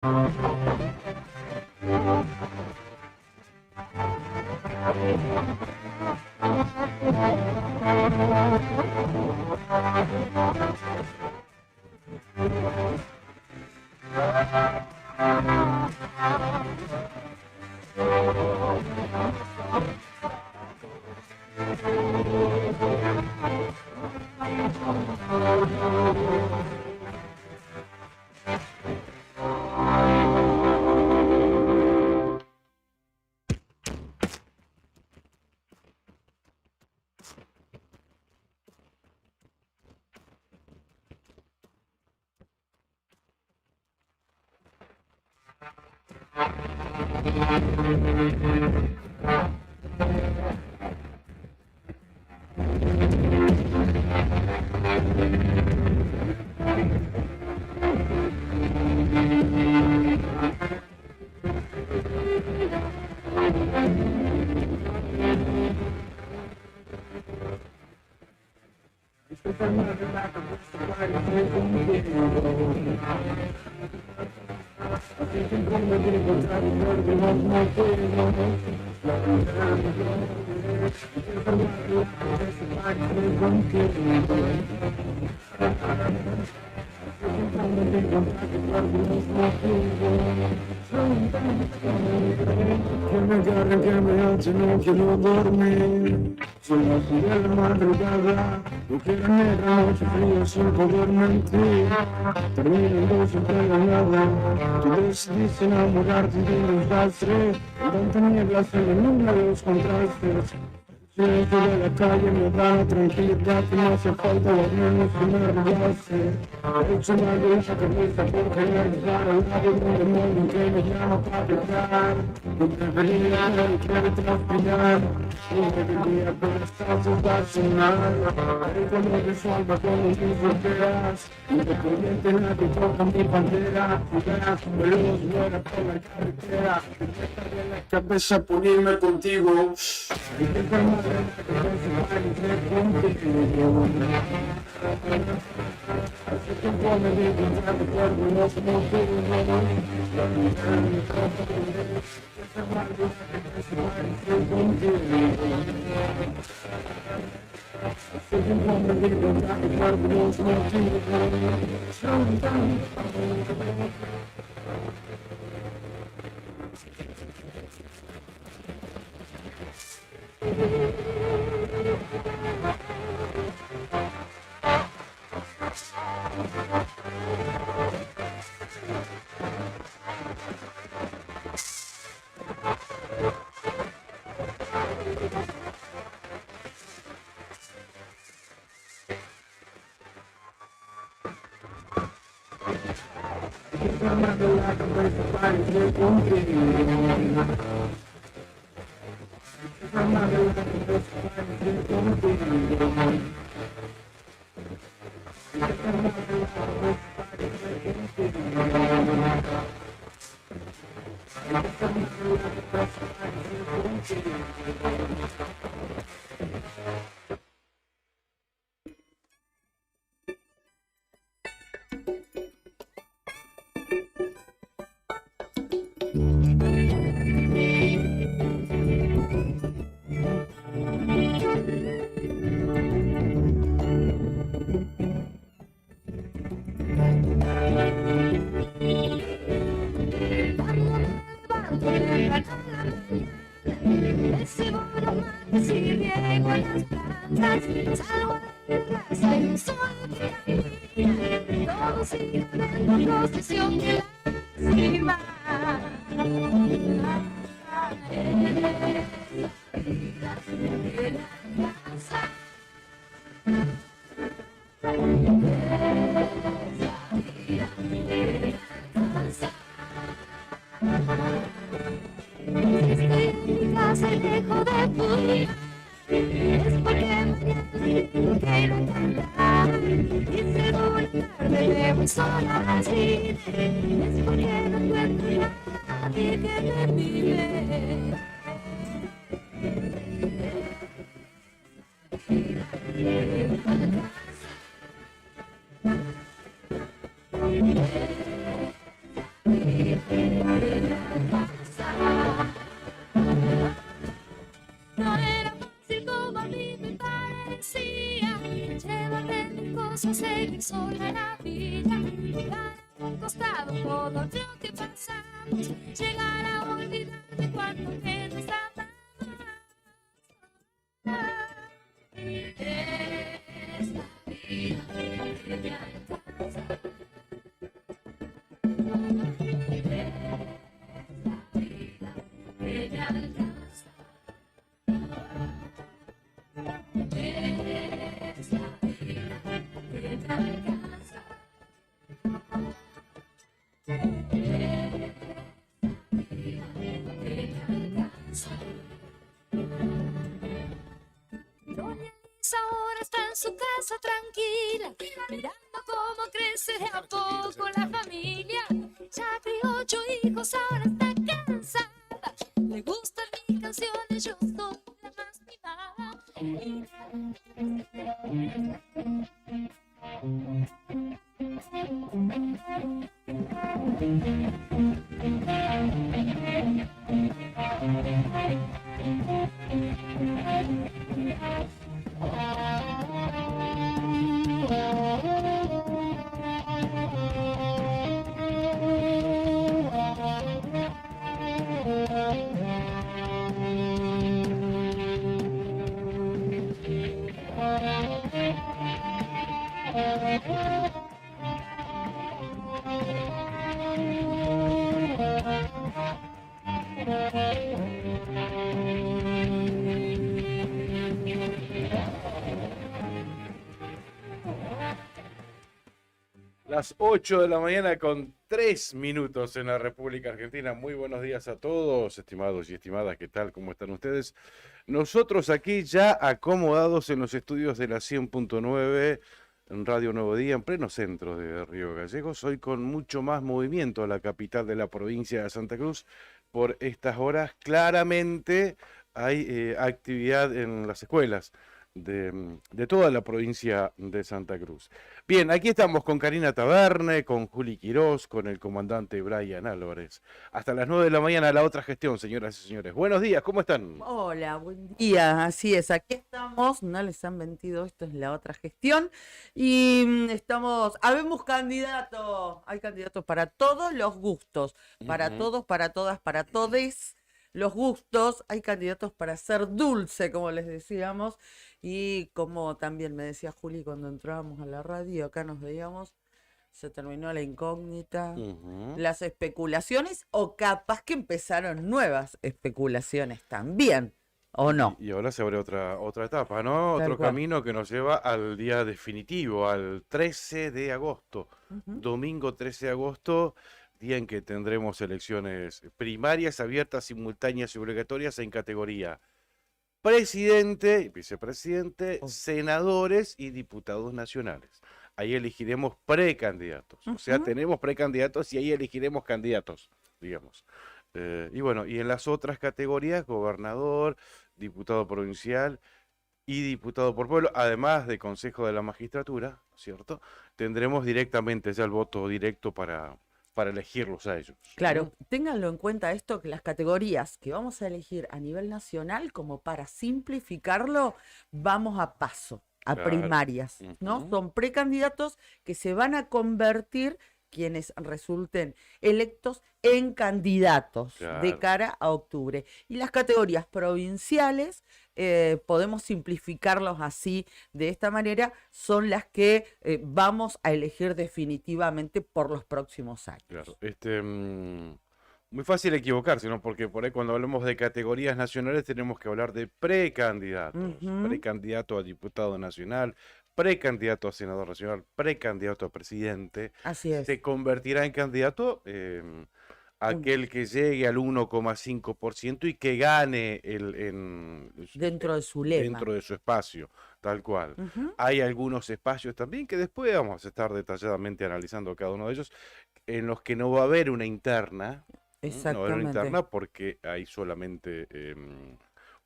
Que me agarre, que me hace, no quiero dormir. Son las 10 de la madrugada, no quiero negra noche fría sin poder mentir. Terminando sin pegar nada, tú decidiste enamorarte de los rastres. En tanta niebla se ilumbra los contrastes. Silencio de la calle me da la tranquilidad y no hace falta los menos que me robaste. He hecho una lucha cabeza por querer llegar al lado de un demonio que me llama para gritar. No debería pero quiere transpirar. No debería pero estás estacionar. Haré como de su alma con mis fronteras. Independiente nadie toca mi bandera. Verás veloz vuela por la carretera. Intentaré la cabeza por irme contigo. sola la vida, llegar a un costado todo lo que pasamos, llegar a olvidar de cuánto que nos amamos. Es la vida que me alcanza. Es la vida que me alcanza. Es la vida que me alcanza. Es la vida que me alcanza. Doña Elisa ahora está en su casa tranquila, mirando cómo crece de a poco la familia. Ya crió 8 hijos, ahora está cansada. Le gustan mis canciones, yo soy la más mimada. Las 8 de la mañana con 3 minutos en la República Argentina. Muy buenos días a todos, estimados y estimadas. ¿Qué tal? ¿Cómo están ustedes? Nosotros aquí ya acomodados en los estudios de la 100.9 en Radio Nuevo Día, en pleno centro de Río Gallegos. Hoy con mucho más movimiento a la capital de la provincia de Santa Cruz. Por estas horas claramente hay actividad en las escuelas de toda la provincia de Santa Cruz. Bien, aquí estamos con Karina Taberne, con Juli Quirós, con el comandante Brian Álvarez. Hasta las 9 de la mañana la otra gestión, señoras y señores. Buenos días, ¿cómo están? Hola, buen día, así es, aquí estamos, no les han mentido, esto es la otra gestión y habemos candidatos, hay candidatos para todos los gustos, para todos, para todas, para todes. Los gustos, hay candidatos para ser dulce, como les decíamos, y como también me decía Juli cuando entrábamos a la radio, acá nos veíamos, se terminó la incógnita, las especulaciones, o capaz que empezaron nuevas especulaciones también, ¿o no? Y ahora se abre otra etapa, ¿no? Tal Otro cual. camino que nos lleva al día definitivo, al 13 de agosto. Domingo 13 de agosto, día en que tendremos elecciones primarias, abiertas, simultáneas y obligatorias en categoría presidente y vicepresidente, senadores y diputados nacionales. Ahí elegiremos precandidatos. O sea, tenemos precandidatos y ahí elegiremos candidatos, digamos. Y bueno, y en las otras categorías, gobernador, diputado provincial y diputado por pueblo, además de Consejo de la Magistratura, ¿cierto? Tendremos directamente ya el voto directo para elegirlos a ellos. Claro, ténganlo en cuenta esto, que las categorías que vamos a elegir a nivel nacional, como para simplificarlo, vamos a paso, a Claro. primarias, ¿no? Son precandidatos que se van a convertir, quienes resulten electos, en candidatos de Claro. cara a octubre. Y las categorías provinciales, podemos simplificarlos así, de esta manera, son las que vamos a elegir definitivamente por los próximos años. Claro, muy fácil equivocarse, ¿no? Porque por ahí cuando hablamos de categorías nacionales tenemos que hablar de precandidatos, precandidato a diputado nacional, precandidato a senador nacional, precandidato a presidente. Así es. Se convertirá en candidato aquel que llegue al 1,5% y que gane Dentro de su lema. dentro de su espacio, tal cual. Hay algunos espacios también que después vamos a estar detalladamente analizando cada uno de ellos, en los que no va a haber una interna. No va a haber una interna porque hay solamente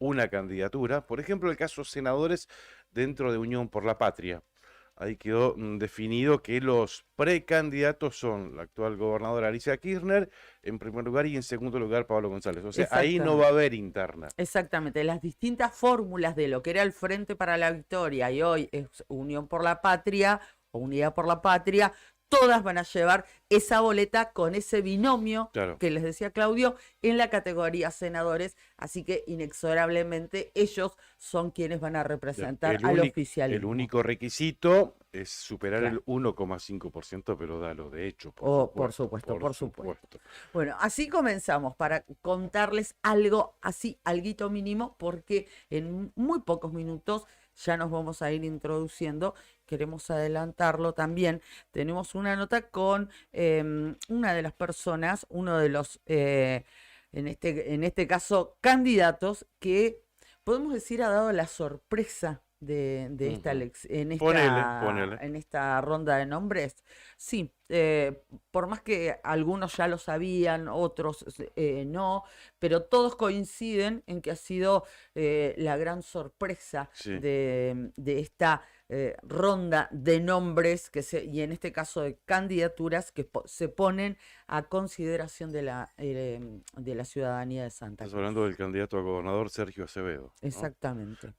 una candidatura. Por ejemplo, el caso senadores dentro de Unión por la Patria. Ahí quedó definido que los precandidatos son la actual gobernadora Alicia Kirchner en primer lugar y en segundo lugar Pablo González. O sea, ahí no va a haber interna. Exactamente, las distintas fórmulas de lo que era el Frente para la Victoria y hoy es Unión por la Patria, o Unidad por la Patria, todas van a llevar esa boleta con ese binomio Claro. que les decía Claudio en la categoría senadores, así que inexorablemente ellos son quienes van a representar al El oficialismo. único requisito es superar Claro. el 1,5%, pero dalo de hecho, Por supuesto. Bueno, así comenzamos para contarles algo así, alguito mínimo, porque en muy pocos minutos ya nos vamos a ir introduciendo. Queremos adelantarlo también. Tenemos una nota con una de las personas, uno de los, en este caso, candidatos que podemos decir ha dado la sorpresa de esta, Ujú. Ponele. en esta ronda de nombres. Sí, por más que algunos ya lo sabían, otros no, pero todos coinciden en que ha sido la gran sorpresa Sí. de esta ronda de nombres y en este caso de candidaturas que se ponen a consideración de la ciudadanía de Santa Estás Cruz. hablando del candidato a gobernador Sergio Acevedo, ¿no? Exactamente.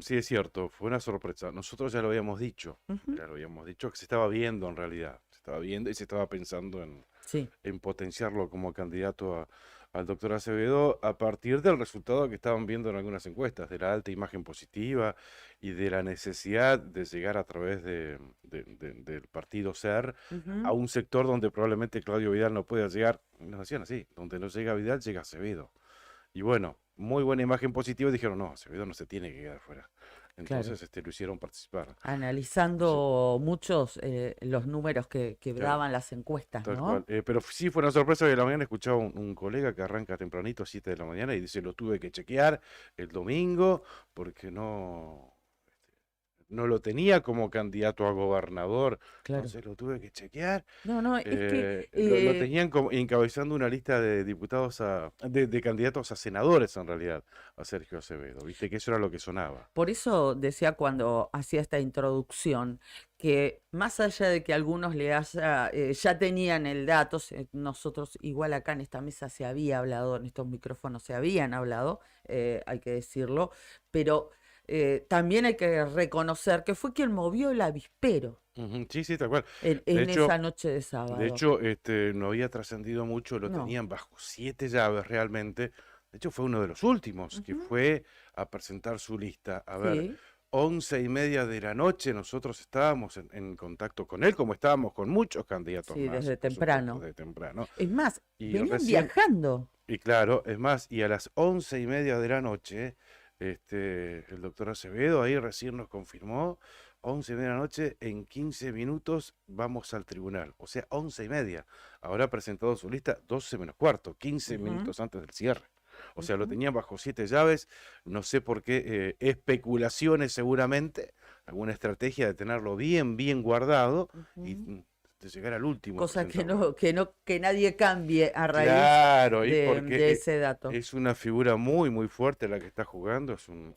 Sí, es cierto, fue una sorpresa. Nosotros ya lo habíamos dicho, Ujú. que se estaba viendo en realidad, se estaba viendo y se estaba pensando Sí, en potenciarlo como candidato al doctor Acevedo a partir del resultado que estaban viendo en algunas encuestas, de la alta imagen positiva y de la necesidad de llegar a través del partido SER a ujú, un sector donde probablemente Claudio Vidal no pueda llegar. Nos decían así, donde no llega Vidal, llega Acevedo. Y bueno, muy buena imagen positiva, y dijeron, no, Acevedo no se tiene que quedar fuera. claro. Entonces lo hicieron participar. Sí, Analizando muchos los números que claro. daban las encuestas, Tal ¿no? cual. Pero sí fue una sorpresa. Hoy de la mañana escuchaba un colega que arranca tempranito, 7 de la mañana, y dice, lo tuve que chequear el domingo porque no lo tenía como candidato a gobernador. Claro. Entonces lo tuve que chequear. No, es que Lo tenían como encabezando una lista de diputados de candidatos a senadores en realidad, a Sergio Acevedo. Viste que eso era lo que sonaba. por eso decía cuando hacía esta introducción que más allá de que algunos ya tenían el dato, nosotros igual acá en esta mesa se había hablado, en estos micrófonos se habían hablado, hay que decirlo, pero también hay que reconocer que fue quien movió el avispero Ujú, sí, sí, tal cual. en De hecho, esa noche de de sábado. hecho, no había trascendido mucho, lo No. tenían bajo 7 llaves realmente. De hecho, fue uno de los últimos que Ujú. fue a presentar su lista. A ver, Sí, 11:30 de la noche, nosotros estábamos en contacto con él, como estábamos con muchos candidatos sí, más, desde por supuesto, temprano. de temprano. Es más, Y venían recién, viajando. y claro, es más, y a las 11:30 de la noche, el doctor Acevedo ahí recién nos confirmó, 11:30 de la noche, en 15 minutos vamos al tribunal. O sea, 11:30. Habrá presentado su lista 12 menos cuarto, 15 Ujú, minutos antes del cierre. O sea, lo ujú. tenían bajo 7 llaves, no sé por qué, especulaciones seguramente, alguna estrategia de tenerlo bien, bien guardado y Ujú. de llegar al último a Cosa presentarlo. que nadie cambie a raíz Claro, y de porque ese dato. es una figura muy, muy fuerte la que está jugando, es un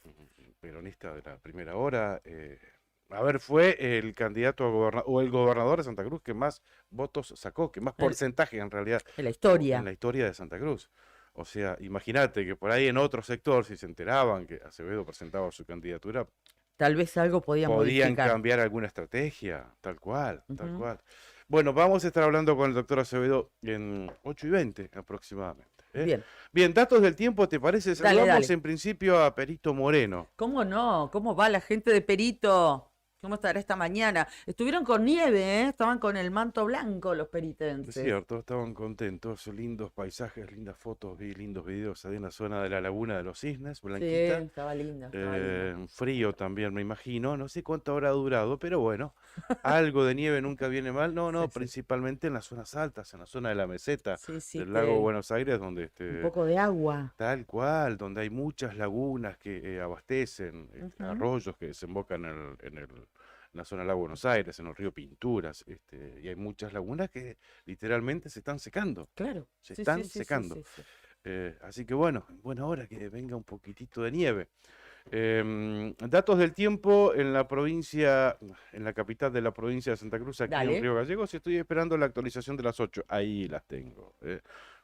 peronista de la primera hora. A ver, fue el candidato a gobernador, o el gobernador de Santa Cruz que más votos sacó, que más En, porcentaje en realidad en la en historia. la historia de Santa Cruz. O sea, imagínate que por ahí en otro sector, si se enteraban que Acevedo presentaba su candidatura, Tal vez algo podía podían modificar. cambiar alguna estrategia, tal cual, tal Ujú. cual. Bueno, vamos a estar hablando con el doctor Acevedo en 8:20 aproximadamente. Bien, Bien, datos del tiempo, ¿te parece? dale, Saludamos dale. en principio a Perito Moreno. ¿Cómo no? ¿Cómo va la gente de Perito? ¿Cómo estará esta mañana? Estuvieron con nieve, ¿eh? Estaban con el manto blanco los Es peritenses. cierto, estaban contentos, lindos paisajes, lindas fotos, vi lindos videos ahí en la zona de la Laguna de los Cisnes, Sí, blanquita. estaba lindo, estaba lindo. Frío también, me imagino. No sé cuánto habrá durado, pero bueno, algo de nieve nunca viene mal. No, Sí, no, sí. principalmente en las zonas altas, en la zona de la meseta Sí, sí, del lago Buenos Aires, donde un poco de agua. tal cual, donde hay muchas lagunas que abastecen, Ujú. arroyos que desembocan en la zona del lago Buenos Aires, en el río Pinturas, y hay muchas lagunas que literalmente se están secando, Claro. se Sí, están sí, sí, sí, secando. sí, sí. Así que bueno, buena hora que venga un poquitito de nieve. Datos del tiempo en la provincia, en la capital de la provincia de Santa Cruz, aquí en Dale. Río Gallegos, y estoy esperando la actualización de las 8. Ahí las tengo.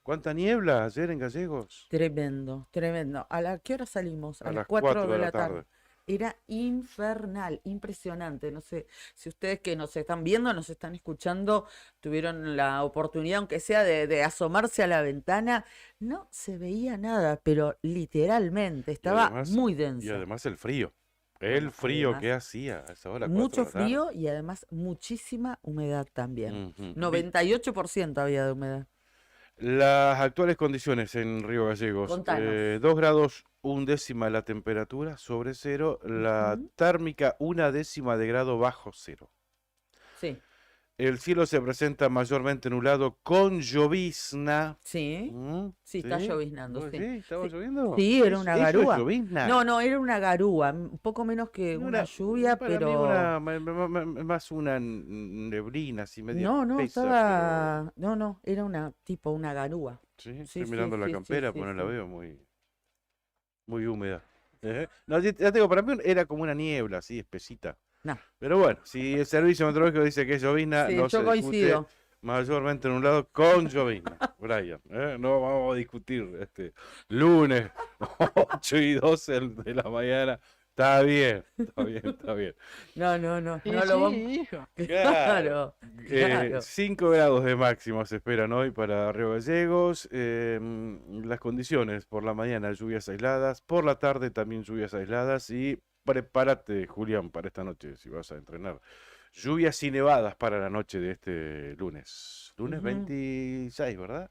¿Cuánta niebla ayer en Gallegos? Tremendo, tremendo. ¿A qué hora salimos? A A las las 4 4 de de la la tarde. tarde. era infernal, impresionante. No sé si ustedes que nos están viendo, nos están escuchando, tuvieron la oportunidad, aunque sea de asomarse a la ventana, no se veía nada, pero literalmente Y estaba además, muy y denso. además el frío. El Bueno, frío además, que hacía a esa hora, 4 mucho de la tarde. frío y además muchísima humedad también. Ujú. 98% había de humedad. Las actuales condiciones en Río Gallegos, Contanos. 2 grados 1 décima la temperatura sobre cero, la Ujú. térmica 1 décima de grado bajo cero. Sí, El cielo se presenta mayormente nublado con llovizna. sí, ¿Mm? sí, está ¿Sí? lloviznando, ¿Vos sí. decís? ¿Estaba Sí, lloviendo? sí, era una Eso es garúa. llovizna. No, no, era una garúa, un poco menos que una lluvia, Para mí pero más una neblina así media no, no, espesa, pero estaba, no, no, era una tipo una garúa. sí, Sí, estoy sí, mirando la sí, sí, campera, sí, pues no la sí. veo muy húmeda. No, ya te digo, para mí era como una niebla así espesita. No, Pero bueno, si el servicio meteorológico dice que es llovizna, sí, no yo se discute, coincido. mayormente en un lado con llovizna. Brian, no vamos a discutir este lunes 8 y 12 de la mañana. Está bien, está bien, está bien. No, no, no, Y no lo sí, vamos. hijo. Claro. Claro, claro. 5 grados de máximo se esperan hoy para Río Gallegos. Las condiciones por la mañana, lluvias aisladas. Por la tarde también lluvias aisladas. Y prepárate, Julián, para esta noche, si vas a entrenar. Lluvias y nevadas para la noche de este lunes. Lunes Ujú. 26, ¿verdad?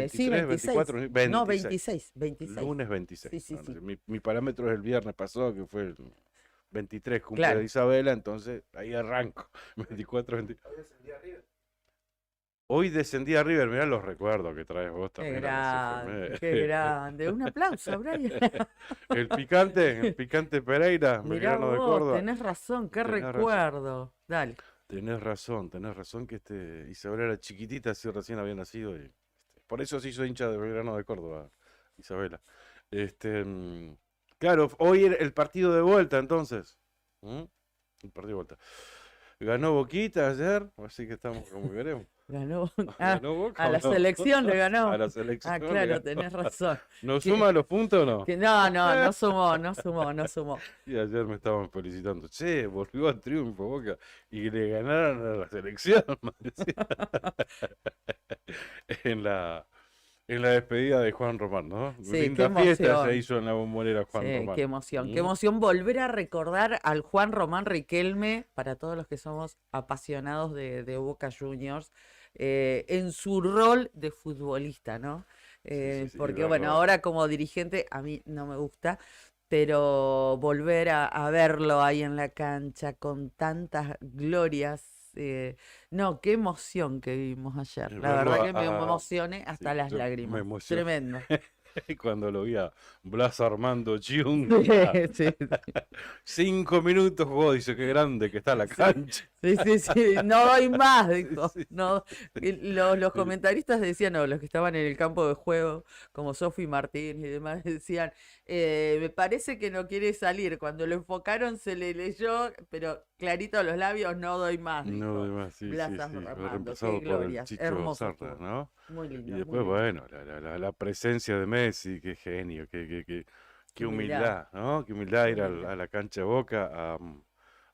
Sí, 23, 24, 26. No, 26. 26, 26. Lunes 26. Sí, sí, No, no sí. sé, mi parámetro es el viernes pasado, que fue el 23, cumple de Claro. Isabela, entonces ahí arranco. 24, 20. Hoy descendí a River, mirá los recuerdos que traes vos Qué también a las grande, FM. qué grande. Un aplauso, Brian. El picante Pereira, Mirá Belgrano de vos, Córdoba. tenés razón, qué Tenés razón. recuerdo. Dale. Tenés razón que Isabela era chiquitita, así recién había nacido y por eso se hizo hincha de Belgrano de Córdoba, Isabela. Claro, hoy era el partido de vuelta entonces. ¿Mm? El partido de vuelta. Ganó Boquita ayer, así que estamos como veremos. Ganó. Ah, ¿Ganó Boca a o la no? selección le A ganó. la selección Ah, le claro, ganó. tenés razón. ¿No Que- suma los puntos o no? No, no, no sumó, no sumó, no sumó. Y ayer me estaban felicitando. Che, volvió al triunfo Boca y le ganaron a la selección. Me decía. En la despedida de Juan Román, ¿no? Sí, qué Linda fiesta emoción. se hizo en la bombonera Juan Sí, Román. qué emoción volver a recordar al Juan Román Riquelme, para todos los que somos apasionados de Boca Juniors, en su rol de futbolista, ¿no? Sí, Porque bueno, ahora como dirigente a mí no me gusta, pero volver a verlo ahí en la cancha con tantas glorias. No, qué emoción que vivimos ayer. Y La verlo verdad que me a- emocioné hasta sí, las yo me lágrimas. emocioné. Tremendo. Cuando lo vi a Blas Armando Jung. Sí, sí, 5 minutos jugó, dice, qué grande que está la sí. cancha. Sí, sí, sí, no doy más, dijo. Sí, sí. No, los comentaristas decían, no, los que estaban en el campo de juego, como Sofi Martín y demás, decían, me parece que no quiere salir. Cuando lo enfocaron se le leyó, pero clarito a los labios, no doy más, No, dijo. además, sí, Blas sí, Armando, qué reemplazado por el glorias, Chicho hermoso Sarra, estuvo. ¿no? Muy Y lindo, muy después, lindo. bueno, la presencia de Messi, qué genio, qué Qué humildad, humildad, ¿no? Qué humildad qué ir humildad. a la cancha de Boca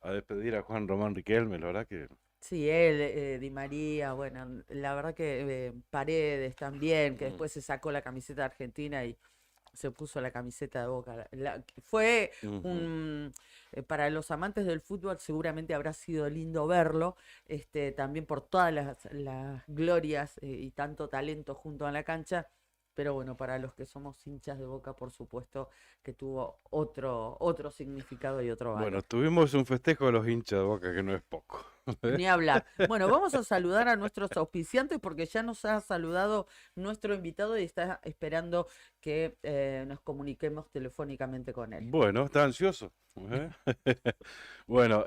a despedir a Juan Román Riquelme, la verdad que Sí, él, Di María, bueno, la verdad que Paredes también, que mm, después se sacó la camiseta argentina y se puso la camiseta de Boca. Fue ujú, para los amantes del fútbol seguramente habrá sido lindo verlo, también por todas las glorias y tanto talento junto a la cancha. Pero bueno, para los que somos hinchas de Boca, por supuesto que tuvo otro significado y otro Bueno, valor. tuvimos un festejo de los hinchas de Boca que no es poco. Ni hablar. Bueno, vamos a saludar a nuestros auspiciantes porque ya nos ha saludado nuestro invitado y está esperando que nos comuniquemos telefónicamente con él. Bueno, está ansioso. ¿Eh? Bueno,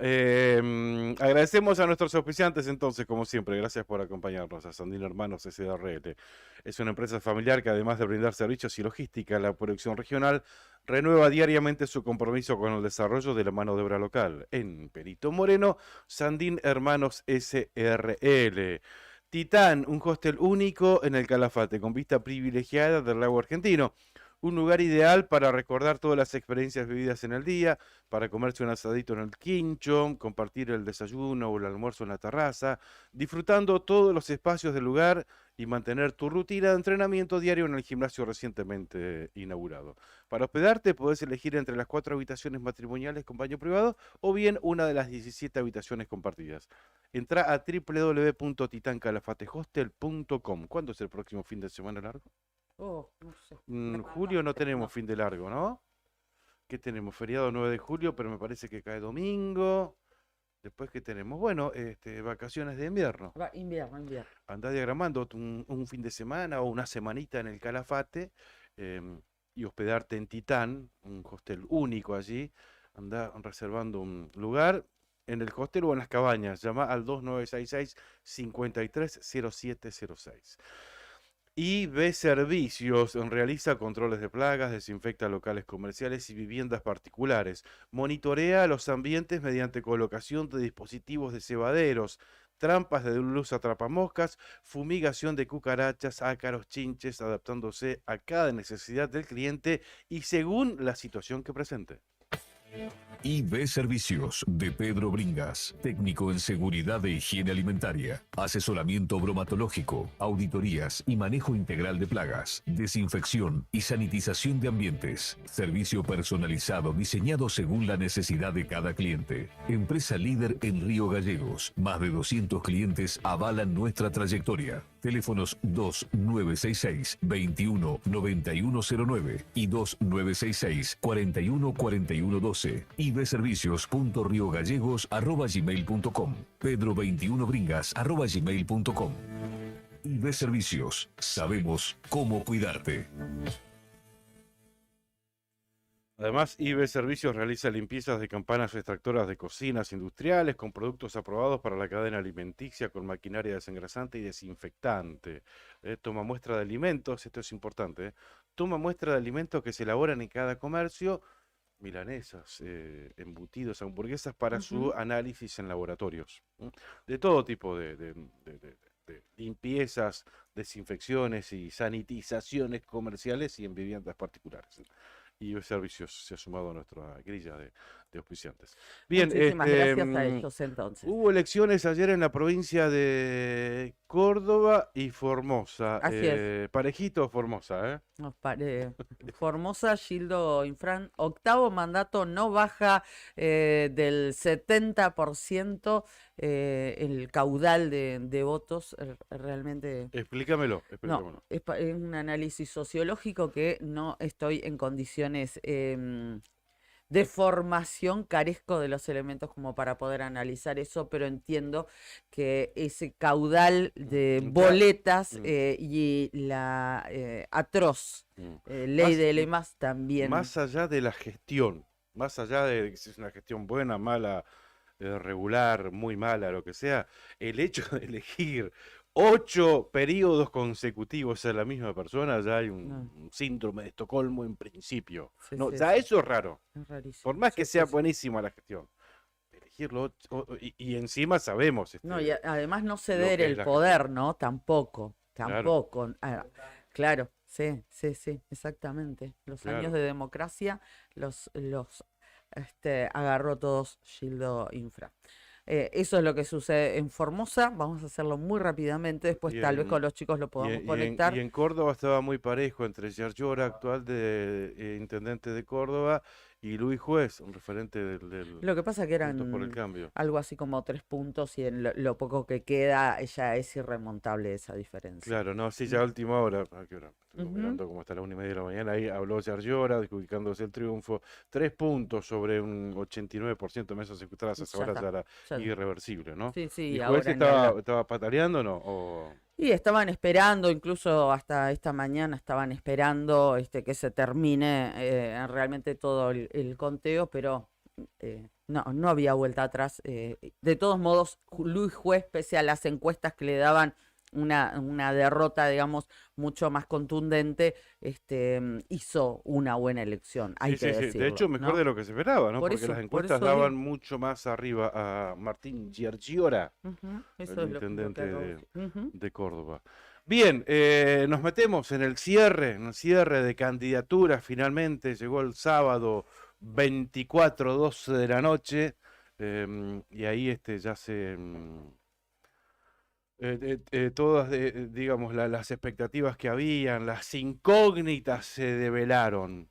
agradecemos a nuestros auspiciantes entonces, como siempre, gracias por acompañarnos a Sandino Hermanos SRL. Es una empresa familiar que además de brindar servicios y logística a la producción regional, renueva diariamente su compromiso con el desarrollo de la mano de obra local. En Perito Moreno, Sandín Hermanos SRL. Titán, un hostel único en el Calafate, con vista privilegiada del lago argentino. Un lugar ideal para recordar todas las experiencias vividas en el día, para comerse un asadito en el quincho, compartir el desayuno o el almuerzo en la terraza, disfrutando todos los espacios del lugar y mantener tu rutina de entrenamiento diario en el gimnasio recientemente inaugurado. Para hospedarte podés elegir entre las 4 habitaciones matrimoniales con baño privado o bien una de las 17 habitaciones compartidas. Entra a www.titancalafatehostel.com. ¿Cuándo es el próximo fin de semana largo? Oh, no sé. Julio no tenemos No. fin de largo, ¿no? ¿Qué tenemos? Feriado 9 de julio, pero me parece que cae domingo. Después, ¿qué tenemos? Bueno, vacaciones de invierno. Invierno. Andá diagramando un fin de semana o una semanita en el Calafate y hospedarte en Titán, un hostel único allí. Andá reservando un lugar en el hostel o en las cabañas. Llama al 2966-530706. IB Servicios realiza controles de plagas, desinfecta locales comerciales y viviendas particulares, monitorea los ambientes mediante colocación de dispositivos de cebaderos, trampas de luz atrapamoscas, fumigación de cucarachas, ácaros, chinches, adaptándose a cada necesidad del cliente y según la situación que presente. IB Servicios de Pedro Bringas, técnico en seguridad e higiene alimentaria, asesoramiento bromatológico, auditorías y manejo integral de plagas, desinfección y sanitización de ambientes, servicio personalizado diseñado según la necesidad de cada cliente. Empresa líder en Río Gallegos, más de 200 clientes avalan nuestra trayectoria. Teléfonos 2966-219109 y 2966-414112. ibservicios.riogallegos@gmail.com. pedro21bringas@gmail.com. IB Servicios. Sabemos cómo cuidarte. Además, IB Servicios realiza limpiezas de campanas extractoras de cocinas industriales con productos aprobados para la cadena alimenticia con maquinaria desengrasante y desinfectante. Toma muestra de alimentos, esto es importante, toma muestra de alimentos que se elaboran en cada comercio, milanesas, embutidos, hamburguesas para su análisis en laboratorios. De todo tipo de limpiezas, desinfecciones y sanitizaciones comerciales y en viviendas particulares. Y Servicios se ha sumado a nuestra grilla de auspiciantes. Bien, Muchísimas gracias a ellos entonces. hubo elecciones ayer en la provincia de Córdoba y Formosa. Así es. Parejito Formosa, ¿eh? Formosa, Gildo Infran, octavo mandato, no baja del 70% el caudal de votos, realmente. Explícamelo. No, es un análisis sociológico que no estoy en condiciones de formación, carezco de los elementos como para poder analizar eso, pero entiendo que ese caudal de boletas y la atroz ley de lemas también. Más allá de la gestión, más allá de si es una gestión buena, mala, regular, muy mala, lo que sea, el hecho de elegir 8 periodos consecutivos a la misma persona, ya hay un síndrome de Estocolmo en principio. Sí, No, sí, ya sí. eso es raro. Es rarísimo. Por más que Sí, sea sí, sí. buenísima la gestión. Elegirlo y encima sabemos. No, y además no lo ceder que es el la poder, ¿no? Tampoco. Claro. Claro, sí, exactamente. Los Claro. años de democracia los agarró todos Gildo Infra. Eso es lo que sucede en Formosa. Vamos a hacerlo muy rápidamente. Después Y tal vez en- con los chicos lo podamos conectar. Y en Córdoba estaba muy parejo entre Giorgiora, actual intendente de Córdoba, y Luis Juez, un referente del Lo que pasa que Juntos por el eran Cambio. algo así como 3 puntos y en lo poco que queda ya es irremontable esa diferencia. Claro, no, sí, ya a última hora, ¿a qué hora? Estoy Ujú. mirando como hasta la 1:30 de la mañana, ahí habló Giorgiora, adjudicándose el triunfo, 3 puntos sobre un 89% de mesas ejecutadas, a esa Ya hora está, ya era ya está. irreversible, ¿no? Sí, sí, ¿Y ahora Juez ni hablar. estaba pataleando o no? Y estaban esperando, incluso hasta esta mañana estaban esperando que se termine realmente todo el conteo, pero no había vuelta atrás. De todos modos, Luis Juez, pese a las encuestas que le daban una derrota, digamos, mucho más contundente, hizo una buena elección, hay Sí, que sí, sí. decirlo, De hecho, mejor ¿no? de lo que se esperaba, ¿no? Por Porque eso- las por encuestas eso daban digo. mucho más arriba a Martín Giorgiora, Ujú, eso el es lo que intendente acabo de decir. Ujú. de Córdoba. Bien, nos metemos en el cierre de candidaturas. Finalmente llegó el sábado 24:12 de la noche, y ahí ya se todas, digamos, las expectativas que habían, las incógnitas se develaron.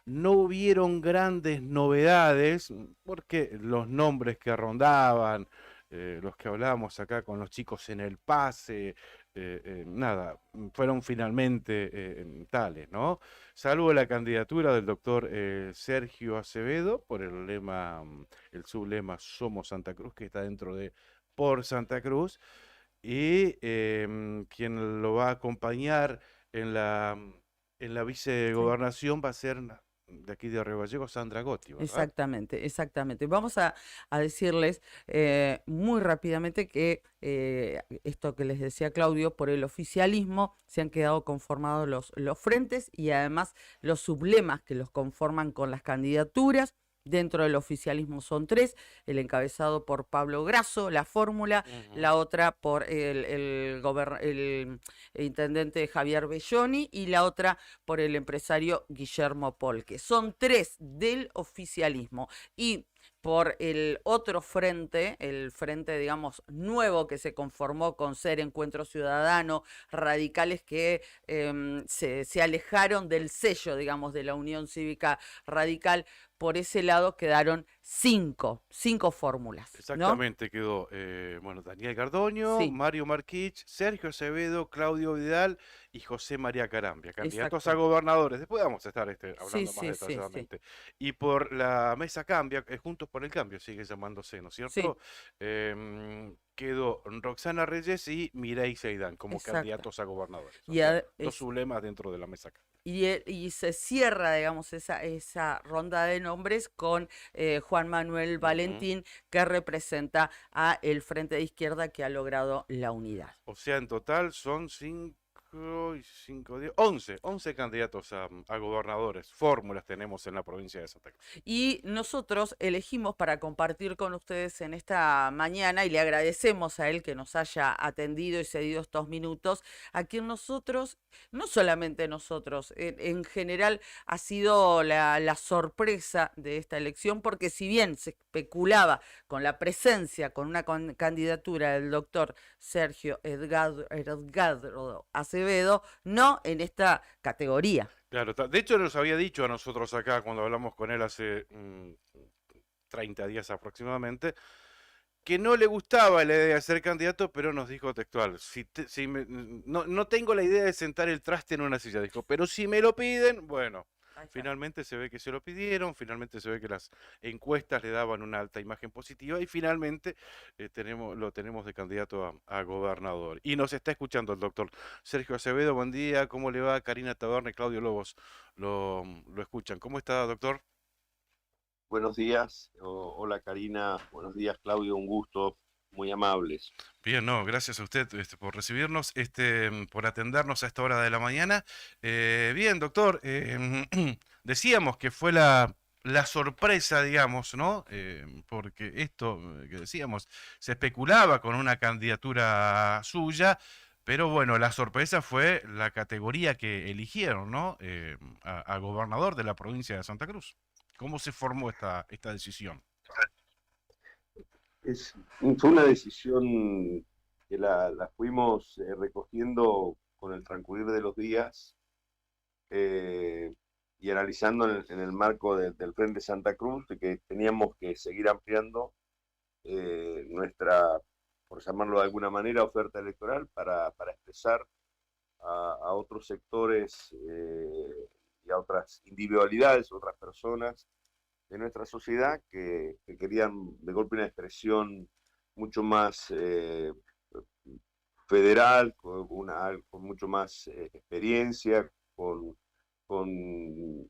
No hubieron grandes novedades, porque los nombres que rondaban, los que hablábamos acá con los chicos en el pase, nada, fueron finalmente tales, ¿no? Salvo la candidatura del doctor Sergio Acevedo por el lema, el sublema Somos Santa Cruz, que está dentro de Por Santa Cruz, y quien lo va a acompañar en la Sí. vicegobernación va a ser de aquí de Río Gallegos, Sandra Gotti, ¿verdad? Exactamente, exactamente. Vamos a decirles muy rápidamente que esto que les decía Claudio, por el oficialismo se han quedado conformados los frentes y además los sublemas que los conforman con las candidaturas. Dentro del oficialismo son tres: el encabezado por Pablo Grasso, la fórmula; Ujú. la otra por el intendente Javier Belloni, y la otra por el empresario Guillermo Polque. Son tres del oficialismo. Y por el otro frente, el frente, digamos, nuevo, que se conformó con Ser Encuentro Ciudadano, radicales que se alejaron del sello, digamos, de la Unión Cívica Radical. Por ese lado quedaron cinco fórmulas, ¿no? Exactamente, quedó bueno, Daniel Gardoño, Sí, Mario Marquich, Sergio Acevedo, Claudio Vidal y José María Carambia, candidatos a exacto. gobernadores. Después vamos a estar Sí, hablando más sí, sí, sí. detalladamente. Y por la mesa Cambia, Juntos por el Cambio sigue llamándose, ¿no es Sí, cierto? Quedó Roxana Reyes y Mireille Seidán como exacto. candidatos a gobernadores. O Y, sea, a- dos es, sublemas dentro de la mesa Cambia. y se cierra, digamos, esa ronda de nombres con Juan Manuel Ujú. Valentín, que representa a el Frente de Izquierda, que ha logrado la unidad. O sea, en total son 11 candidatos a gobernadores. Fórmulas tenemos en la provincia de Santa Cruz. Y nosotros elegimos para compartir con ustedes en esta mañana, y le agradecemos a él que nos haya atendido y cedido estos minutos, a quien nosotros, no solamente nosotros, en general ha sido la sorpresa de esta elección, porque si bien se especulaba con la presencia, con una candidatura del doctor Sergio Edgardo Acevedo, no en esta categoría. Claro, de hecho nos había dicho a nosotros acá cuando hablamos con él hace 30 días aproximadamente, que no le gustaba la idea de ser candidato, pero nos dijo textual, no tengo la idea de sentar el traste en una silla, dijo, pero si me lo piden, bueno. Ahí está. Finalmente se ve que se lo pidieron, finalmente se ve que las encuestas le daban una alta imagen positiva y finalmente lo tenemos de candidato a gobernador. Y nos está escuchando el doctor Sergio Acevedo. Buen día, ¿cómo le va? Karina Taberna y Claudio Lobos lo escuchan. ¿Cómo está, doctor? Buenos días, hola Karina, buenos días Claudio, un gusto, muy amables. Bien, no, gracias a usted por recibirnos, por atendernos a esta hora de la mañana. Bien, doctor, decíamos que fue la sorpresa, digamos, ¿no? Porque esto que decíamos, se especulaba con una candidatura suya, pero bueno, la sorpresa fue la categoría que eligieron, ¿no? A gobernador de la provincia de Santa Cruz. ¿Cómo se formó esta decisión? Fue una decisión que la fuimos recogiendo con el transcurrir de los días eh, y analizando en el marco del Frente Santa Cruz, de que teníamos que seguir ampliando nuestra, por llamarlo de alguna manera, oferta electoral para expresar a otros sectores y a otras individualidades, otras personas de nuestra sociedad que querían de golpe una expresión mucho más federal, con mucho más experiencia, con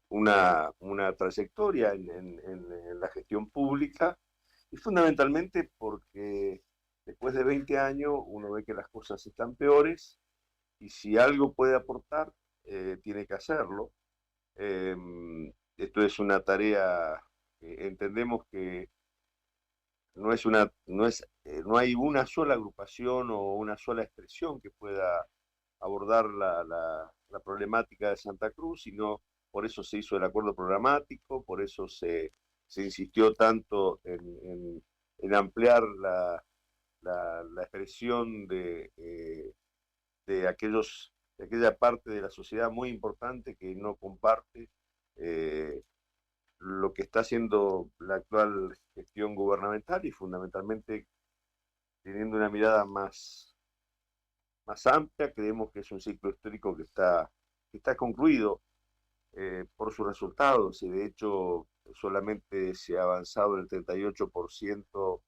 una trayectoria en la gestión pública, y fundamentalmente porque después de 20 años uno ve que las cosas están peores, y si algo puede aportar, tiene que hacerlo. Eh, Esto es una tarea que entendemos que no hay una sola agrupación o una sola expresión que pueda abordar la problemática de Santa Cruz, sino por eso se hizo el acuerdo programático, por eso se insistió tanto en ampliar la expresión de aquella parte de la sociedad muy importante que no comparte lo que está haciendo la actual gestión gubernamental y fundamentalmente teniendo una mirada más amplia, creemos que es un ciclo histórico que está concluido por sus resultados y de hecho solamente se ha avanzado el 38%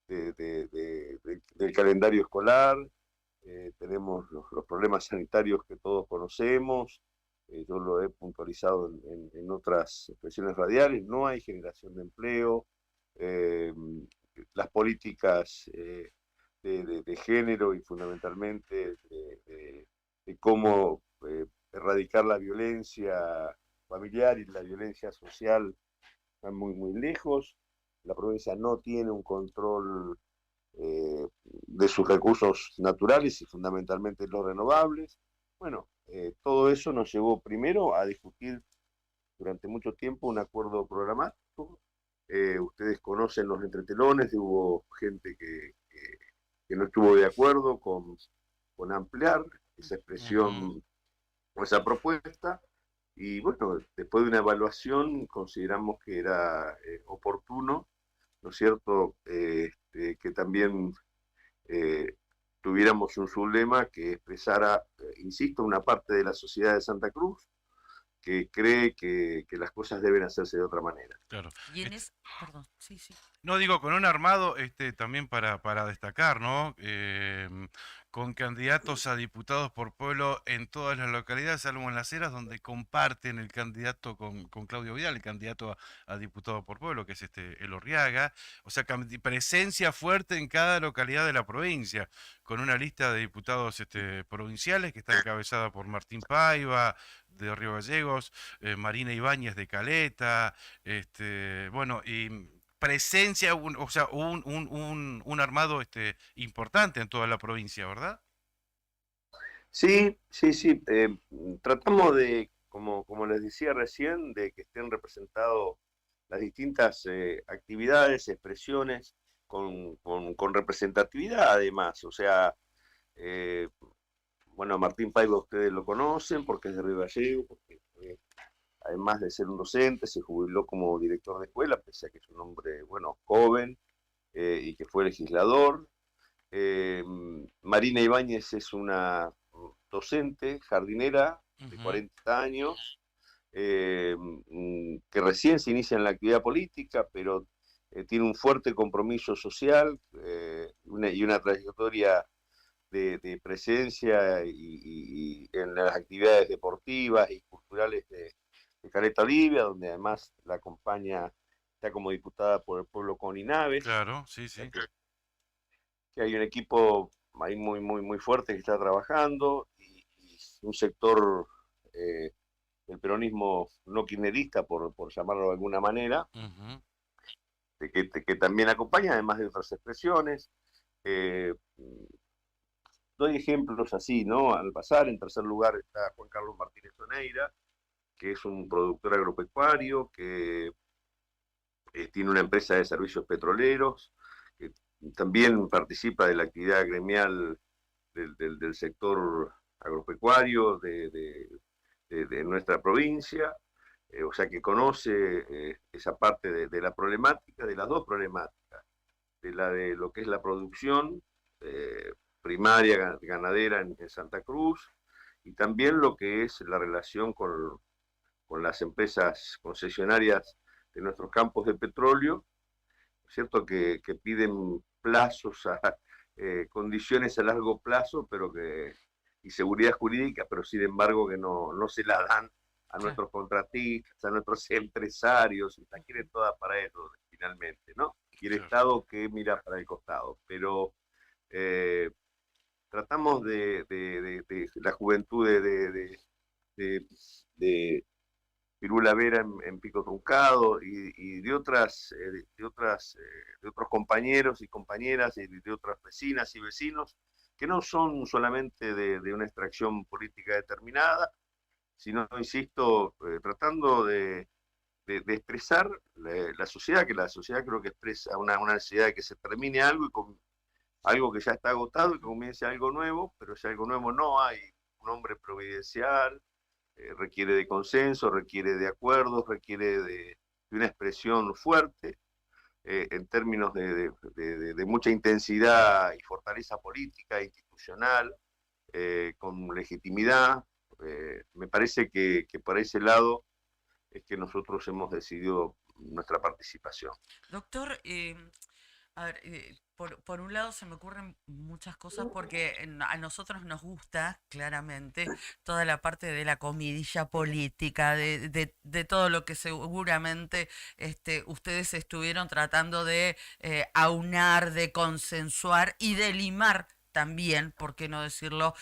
del calendario escolar, tenemos los problemas sanitarios que todos conocemos, yo lo he puntualizado en otras expresiones radiales, no hay generación de empleo, las políticas de género y fundamentalmente de cómo erradicar la violencia familiar y la violencia social están muy lejos. La provincia no tiene un control de sus recursos naturales y fundamentalmente los renovables. Bueno, todo eso nos llevó primero a discutir durante mucho tiempo un acuerdo programático. Ustedes conocen los entretelones, hubo gente que no estuvo de acuerdo con ampliar esa expresión o esa propuesta. Y bueno, después de una evaluación consideramos que era oportuno, ¿no es cierto?, que también tuviéramos un sublema que expresara, insisto, una parte de la sociedad de Santa Cruz que cree que las cosas deben hacerse de otra manera. Claro. Y en perdón, sí. No, digo, con un armado también para destacar, ¿no? Con candidatos a diputados por pueblo en todas las localidades, salvo en Las Heras, donde comparten el candidato con Claudio Vidal, el candidato a diputado por pueblo, que es Elorriaga. O sea, presencia fuerte en cada localidad de la provincia, con una lista de diputados provinciales que está encabezada por Martín Paiva, de Río Gallegos, Marina Ibáñez de Caleta, bueno, y presencia, o sea, un armado importante en toda la provincia, ¿verdad? Sí. Tratamos de, como les decía recién, de que estén representados las distintas actividades, expresiones, con representatividad además. O sea, bueno, Martín Paiva ustedes lo conocen porque es de Río Gallegos, porque además de ser un docente, se jubiló como director de escuela, pese a que es un hombre, bueno, joven y que fue legislador. Marina Ibáñez es una docente, jardinera, de 40 años, que recién se inicia en la actividad política, pero tiene un fuerte compromiso social y una trayectoria de presencia y en las actividades deportivas y culturales de Caleta Olivia, donde además la acompaña, está como diputada por el pueblo Connie Naves. Claro, sí. Que hay un equipo ahí muy fuerte que está trabajando y un sector del peronismo no kirchnerista, por llamarlo de alguna manera, que también acompaña, además de otras expresiones. Doy ejemplos así, ¿no? Al pasar, en tercer lugar está Juan Carlos Martínez Oneira, que es un productor agropecuario, que tiene una empresa de servicios petroleros, que también participa de la actividad gremial del sector agropecuario de nuestra provincia, o sea que conoce esa parte de la problemática, de las dos problemáticas, de lo que es la producción primaria ganadera en Santa Cruz, y también lo que es la relación con las empresas concesionarias de nuestros campos de petróleo, ¿cierto? Que piden plazos, condiciones a largo plazo, pero y seguridad jurídica, pero sin embargo que no se la dan a nuestros contratistas, a nuestros empresarios, y la quieren todas para ellos finalmente, ¿no? Y el Estado que mira para el costado. Pero tratamos de la juventud de Pirula Vera en Pico Truncado y de otros compañeros y compañeras y de otras vecinas y vecinos que no son solamente de una extracción política determinada, sino, insisto, tratando de expresar la sociedad, que la sociedad creo que expresa una necesidad de que se termine algo y con algo que ya está agotado y que comience algo nuevo, pero si algo nuevo no hay un hombre providencial, requiere de consenso, requiere de acuerdos, requiere de una expresión fuerte en términos de mucha intensidad y fortaleza política, institucional, con legitimidad. Me parece que por ese lado es que nosotros hemos decidido nuestra participación. Doctor, a ver, por un lado se me ocurren muchas cosas porque a nosotros nos gusta claramente toda la parte de la comidilla política, de todo lo que seguramente ustedes estuvieron tratando de aunar, de consensuar y de limar también, por qué no decirlo,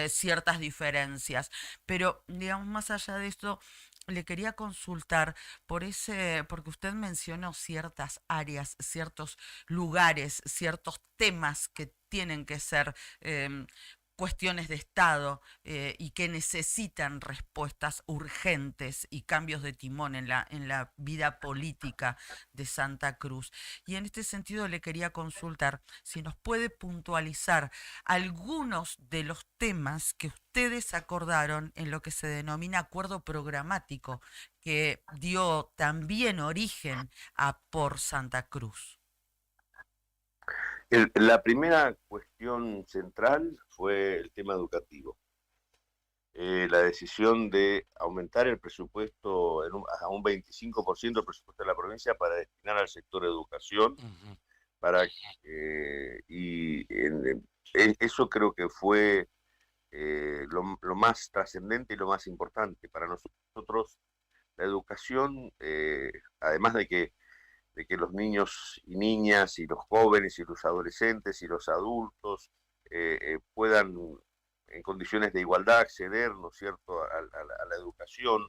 ciertas diferencias. Pero, digamos, más allá de esto, le quería consultar porque usted mencionó ciertas áreas, ciertos lugares, ciertos temas que tienen que ser cuestiones de Estado y que necesitan respuestas urgentes y cambios de timón en la vida política de Santa Cruz. Y en este sentido le quería consultar si nos puede puntualizar algunos de los temas que ustedes acordaron en lo que se denomina acuerdo programático, que dio también origen a Por Santa Cruz. La primera cuestión central fue el tema educativo. La decisión de aumentar el presupuesto a un 25% del presupuesto de la provincia para destinar al sector educación, eso creo que fue lo más trascendente y lo más importante. Para nosotros la educación, además de que los niños y niñas y los jóvenes y los adolescentes y los adultos puedan en condiciones de igualdad acceder, ¿no es cierto?, a la educación,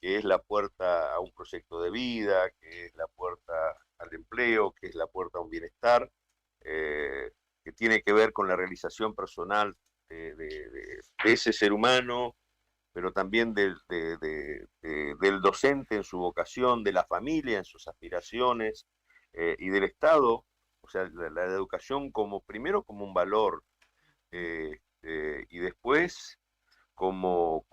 que es la puerta a un proyecto de vida, que es la puerta al empleo, que es la puerta a un bienestar, que tiene que ver con la realización personal de ese ser humano, pero también del docente en su vocación, de la familia en sus aspiraciones, y del Estado, o sea, la educación primero como un valor, y después como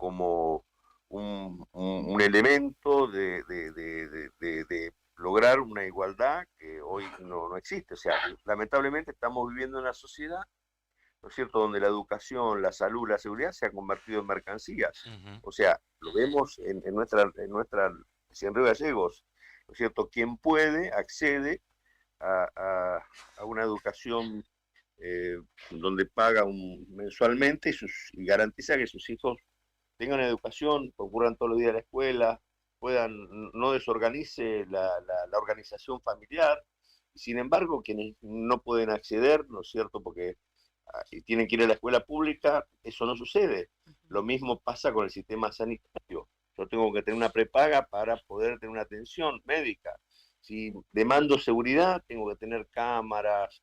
un elemento de lograr una igualdad que hoy no existe. O sea, lamentablemente estamos viviendo en una sociedad, ¿no es cierto?, donde la educación, la salud, la seguridad se han convertido en mercancías. O sea, lo vemos en nuestra en Río Gallegos, ¿no es cierto? Quien puede accede a una educación donde paga mensualmente y garantiza que sus hijos tengan educación, concurran todos los días a la escuela, no desorganice la organización familiar. Y sin embargo, quienes no pueden acceder, ¿no es cierto?, porque y tienen que ir a la escuela pública, eso no sucede. Lo mismo pasa con el sistema sanitario. Yo tengo que tener una prepaga para poder tener una atención médica. Si demando seguridad, tengo que tener cámaras,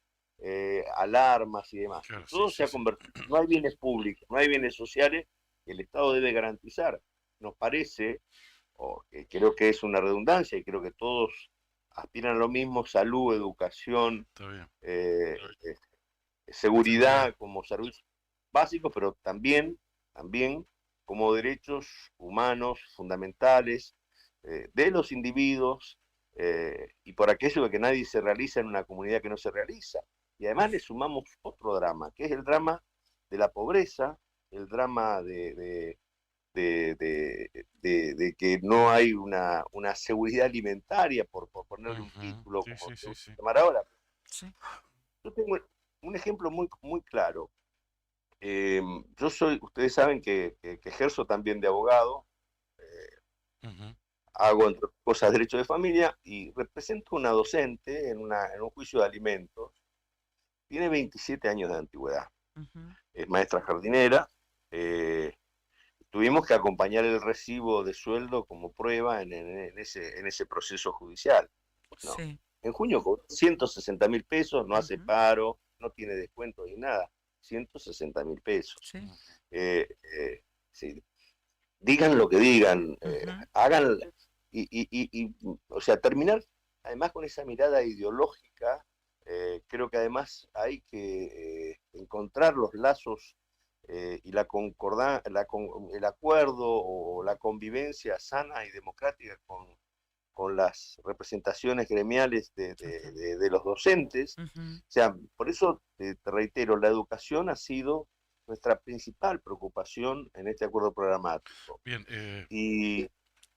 alarmas y demás. Claro, Todo sí, se ha convertido. No hay bienes públicos, no hay bienes sociales que el Estado debe garantizar. Nos parece, creo que es una redundancia, y creo que todos aspiran a lo mismo: salud, educación, seguridad como servicios básicos, pero también como derechos humanos fundamentales de los individuos, y por aquello de que nadie se realiza en una comunidad que no se realiza. Y además le sumamos otro drama, que es el drama de la pobreza, el drama de que no hay una seguridad alimentaria, por ponerle un título, como se usa llamar ahora. Sí. Yo tengo un ejemplo muy, muy claro. Ustedes saben que ejerzo también de abogado, hago, entre otras cosas, derecho de familia, y represento a una docente en un juicio de alimentos. Tiene 27 años de antigüedad. Es maestra jardinera. Tuvimos que acompañar el recibo de sueldo como prueba en ese proceso judicial. ¿No? Sí. En junio cobró 160.000 pesos, no hace paro, no tiene descuento ni nada. 160.000 pesos. Sí. Eh, sí. Digan lo que digan, Ujú. hagan, o sea, terminar además con esa mirada ideológica. Creo que además hay que encontrar los lazos y el acuerdo o la convivencia sana y democrática con las representaciones gremiales de los docentes. Ujú. O sea, por eso te reitero, la educación ha sido nuestra principal preocupación en este acuerdo programático. Bien, Y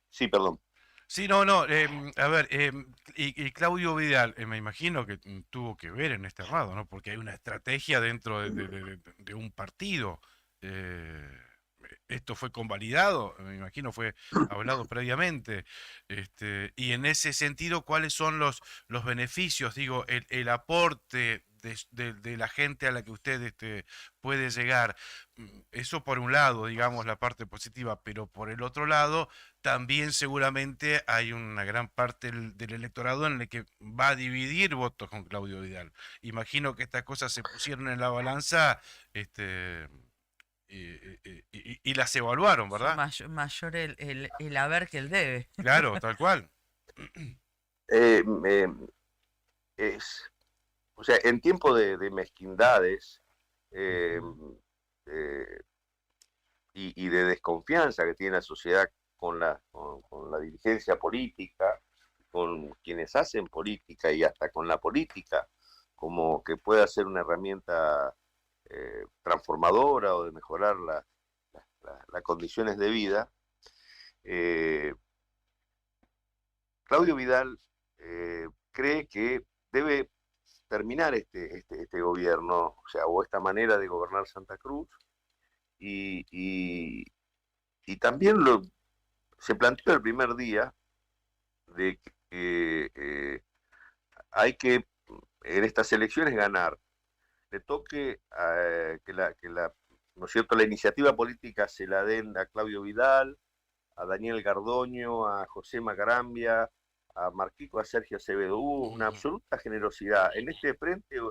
sí, perdón. sí, no, no, a ver, y Claudio Vidal, me imagino que tuvo que ver en este armado, ¿no? Porque hay una estrategia dentro de un partido. eh, Esto fue convalidado, me imagino fue hablado previamente. Y en ese sentido, ¿cuáles son los beneficios? Digo, el aporte de la gente a la que usted puede llegar. Eso por un lado, digamos, la parte positiva, pero por el otro lado también seguramente hay una gran parte del electorado en el que va a dividir votos con Claudio Vidal. Imagino que estas cosas se pusieron en la balanza, y las evaluaron, ¿verdad? Mayor el haber que el debe. Claro, tal cual. Eh, eh, o sea, en tiempo de mezquindades eh, eh, y de desconfianza que tiene la sociedad con la dirigencia política, con quienes hacen política y hasta con la política, como que pueda ser una herramienta transformadora o de mejorar las condiciones de vida. eh, Claudio Vidal cree que debe terminar este gobierno, o sea, o esta manera de gobernar Santa Cruz, y, y, y también se planteó el primer día de que hay que en estas elecciones ganar. Le toque ¿no es cierto?, la iniciativa política se la den a Claudio Vidal, a Daniel Gardoño, a José Macarambia, a Marquico, a Sergio Acevedo. Hubo una Ujú. absoluta generosidad. En este frente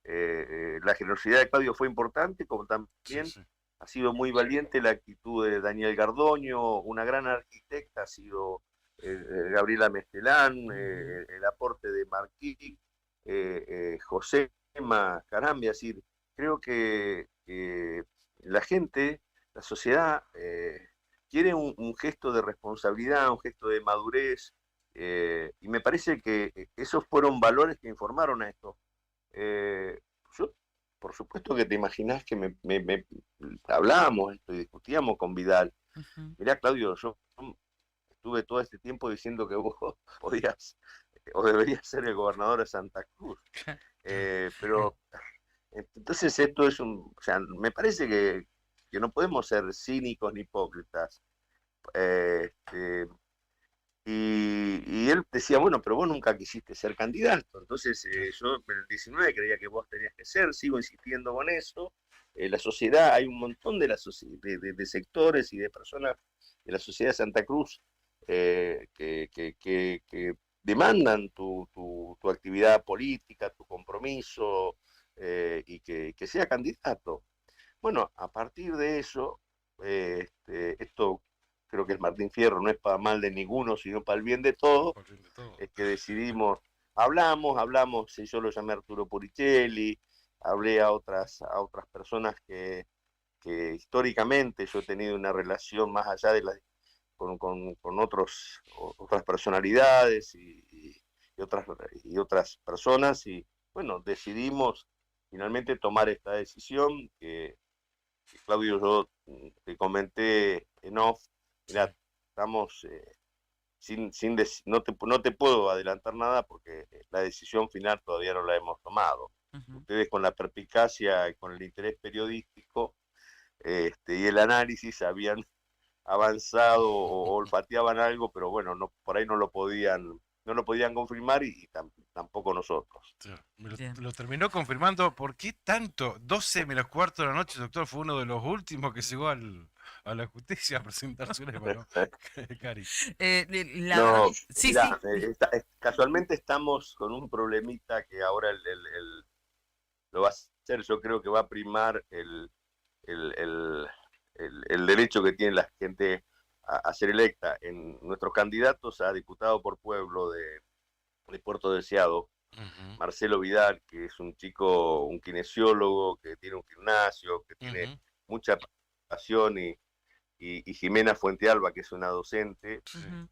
la generosidad de Claudio fue importante, como Sí, también sí. ha sido muy valiente la actitud de Daniel Gardoño, una gran arquitecta ha sido Gabriela Mestelán, el aporte de Marquí, José Carambia. Es decir, creo que la gente, la sociedad, quiere un gesto de responsabilidad, un gesto de madurez, y me parece que esos fueron valores que informaron a esto. Eh, yo, por supuesto que te imaginás que hablábamos esto y discutíamos con Vidal. Ujú. Mirá, Claudio, yo estuve todo este tiempo diciendo que vos podías o deberías ser el gobernador de Santa Cruz. Pero entonces esto es o sea, me parece que no podemos ser cínicos ni hipócritas. Eh, este, y él decía, bueno, pero vos nunca quisiste ser candidato. Entonces yo en el 19 creía que vos tenías que ser, sigo insistiendo con eso. La sociedad, hay un montón de sectores y de personas de la sociedad de Santa Cruz que demandan tu actividad política, tu compromiso, y que sea candidato. Bueno, a partir de eso, esto creo que el Martín Fierro no es para mal de ninguno, sino para el bien de todos, Por fin de todo. es que decidimos, hablamos, yo lo llamé Arturo Puricelli, hablé a otras personas que históricamente yo he tenido una relación más allá de con otras personalidades y otras personas, y bueno, decidimos finalmente tomar esta decisión que Claudio, yo te comenté en off. Sí. Mirá, estamos no te puedo adelantar nada porque la decisión final todavía no la hemos tomado. Ujú. Ustedes, con la perspicacia y con el interés periodístico y el análisis, habían avanzado o olfateaban algo, pero bueno, por ahí no lo podían confirmar, y tampoco nosotros. Sí, Bien. lo terminó confirmando. ¿Por qué tanto? 12 menos cuarto de la noche, doctor, fue uno de los últimos que llegó a la justicia a presentar su lema, ¿no? Cari. La verdad, No, sí, mira, sí. casualmente estamos con un problemita que ahora lo vas hacer. Yo creo que va a primar el derecho que tiene la gente a ser electa. En nuestros candidatos a diputado por pueblo de Puerto Deseado, Ujú, Marcelo Vidal, que es un chico, un kinesiólogo, que tiene un gimnasio, que tiene ujú, mucha pasión, y Jimena Fuentealba, que es una docente, sí. Ujú.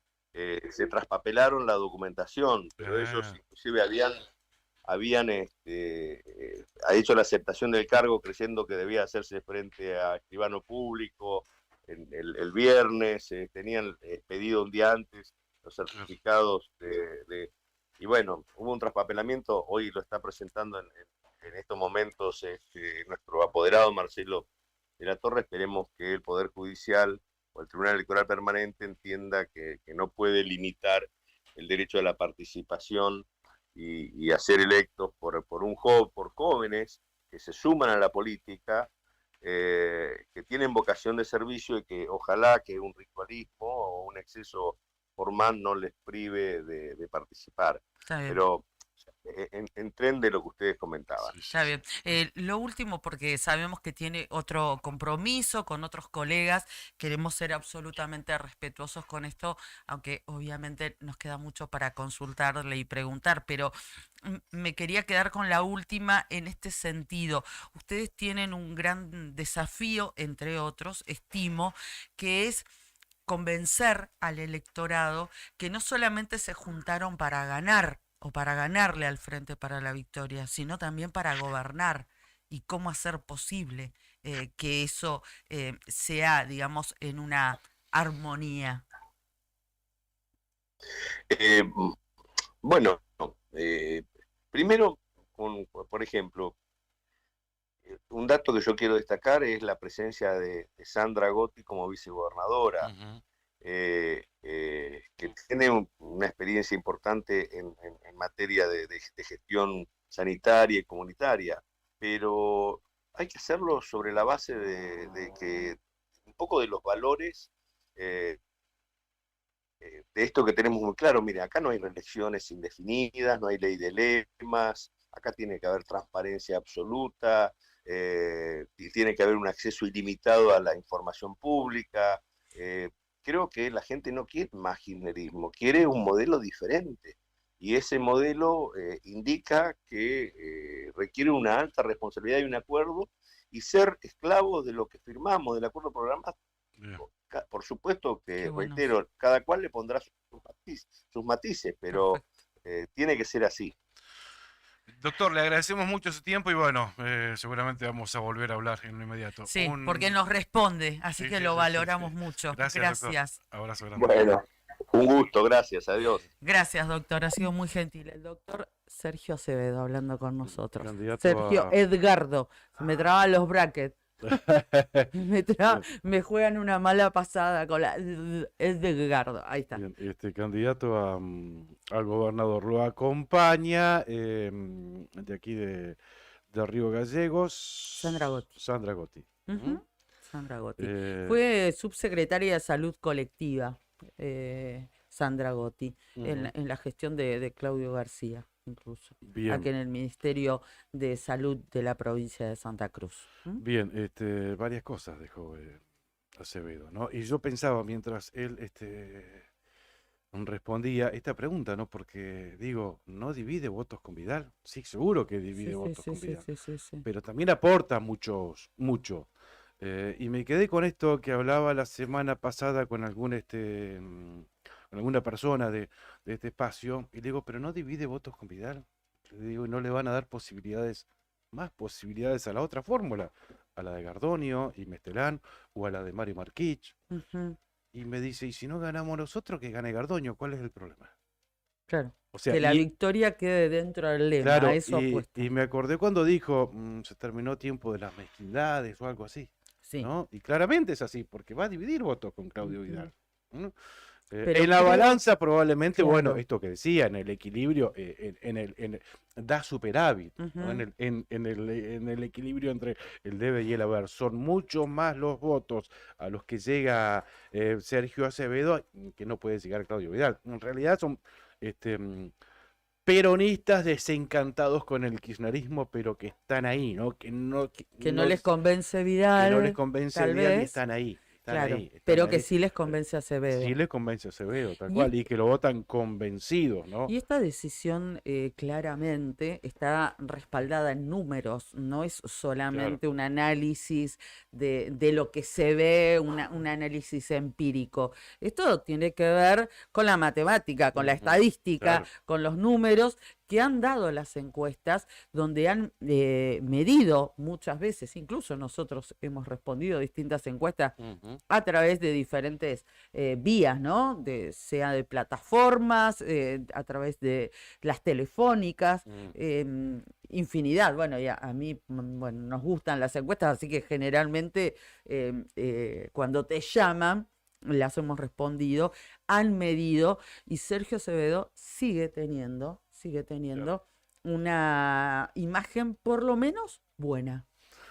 se traspapelaron la documentación, pero ellos Ah, inclusive habían hecho la aceptación del cargo creyendo que debía hacerse frente a escribano público el viernes, tenían pedido un día antes los claro. certificados y bueno, hubo un traspapelamiento, hoy lo está presentando en estos momentos nuestro apoderado Marcelo de la Torre. Esperemos que el Poder Judicial o el Tribunal Electoral Permanente entienda que no puede limitar el derecho a la participación y a ser electos por jóvenes que se suman a la política, que tienen vocación de servicio, y que ojalá que un ritualismo o un exceso formal no les prive de participar. Está bien. Pero en tren de lo que ustedes comentaban. Sí, sí, Está sí. bien. Lo último, porque sabemos que tiene otro compromiso con otros colegas, queremos ser absolutamente respetuosos con esto, aunque obviamente nos queda mucho para consultarle y preguntar, pero me quería quedar con la última en este sentido. Ustedes tienen un gran desafío, entre otros, estimo, que es convencer al electorado que no solamente se juntaron para ganar o para ganarle al Frente para la Victoria, sino también para gobernar y cómo hacer posible que eso sea, digamos, en una armonía. Eh, bueno, primero, por ejemplo, un dato que yo quiero destacar es la presencia de Sandra Gotti como vicegobernadora, Ujú, que tiene una experiencia importante en materia de gestión sanitaria y comunitaria, pero hay que hacerlo sobre la base de que un poco de los valores, eh, de esto que tenemos muy claro. Mire, acá no hay reelecciones indefinidas, no hay ley de lemas, acá tiene que haber transparencia absoluta, y tiene que haber un acceso ilimitado a la información pública. Eh, Creo que la gente no quiere más kirchnerismo, quiere un modelo diferente. Y ese modelo indica que requiere una alta responsabilidad y un acuerdo, y ser esclavos de lo que firmamos, del acuerdo programático. bien, Por supuesto Qué que, bueno, reitero, cada cual le pondrá sus matices, pero perfecto. tiene que ser así. doctor, le agradecemos mucho su tiempo y bueno, seguramente vamos a volver a hablar en lo inmediato. Sí, porque nos responde, así Sí, que sí, lo sí, sí, sí. valoramos mucho. Gracias, doctor. Gracias. Abrazo grande. Bueno, un gusto, gracias, adiós. Gracias, doctor. Ha sido muy gentil. El doctor Sergio Acevedo hablando con nosotros. Candidato Sergio a... Edgardo. Se me traban los brackets. Me juegan una mala pasada con la Edgardo. Ahí está. Bien, candidato al gobernador lo acompaña de aquí de Río Gallegos, Sandra Gotti. Sandra Gotti. Ujú. Sandra Gotti. Eh, Fue subsecretaria de Salud Colectiva, Sandra Gotti, ujú. en la gestión de Claudio García, incluso, aquí Bien, en el Ministerio de Salud de la provincia de Santa Cruz. ¿Mm? bien, varias cosas dejó Acevedo, ¿no? Y yo pensaba mientras él respondía esta pregunta, ¿no? Porque digo, ¿no divide votos con Vidal? Sí, seguro que divide Sí, sí, votos sí, con sí, Vidal, sí, sí, sí. pero también aporta mucho. Y me quedé con esto que hablaba la semana pasada con con alguna persona de este espacio, y le digo, pero no divide votos con Vidal. Le digo, no le van a dar más posibilidades a la otra fórmula, a la de Gardonio y Mestelán, o a la de Mario Marquich. Ujú, Y me dice, y si no ganamos nosotros, que gane Gardonio, ¿cuál es el problema? claro. O sea, Que la y victoria quede dentro del lema, a claro, eso apuesta. y me acordé cuando dijo, se terminó tiempo de las mezquindades o algo así, Sí. ¿no? Y claramente es así, porque va a dividir votos con Claudio Ujú. Vidal, ¿no? Pero En la creo, balanza probablemente, bueno, claro. esto que decía, en el equilibrio, da superávit, ¿no? Ujú, En el equilibrio entre el debe y el haber. Son muchos más los votos a los que llega Sergio Acevedo que no puede llegar Claudio Vidal. En realidad son este, peronistas desencantados con el kirchnerismo, pero que están ahí, ¿no? Que no les convence que Vidal, no les convence tal Vidal y vez. están ahí. Claro, están pero que ahí. sí les convence a Acevedo. Sí les convence a Acevedo, tal Y cual, y que lo votan convencidos, ¿no? Y esta decisión claramente está respaldada en números, no es solamente un análisis de lo que se ve, un análisis empírico. Esto tiene que ver con la matemática, con la estadística, claro. con los números que han dado las encuestas, donde han medido muchas veces, incluso nosotros hemos respondido a distintas encuestas a través de diferentes vías, ¿no? Sea de plataformas, a través de las telefónicas, infinidad. Bueno, ya a mí nos gustan las encuestas, así que generalmente cuando te llaman, las hemos respondido, han medido, y Sergio Acevedo sigue teniendo una imagen por lo menos buena.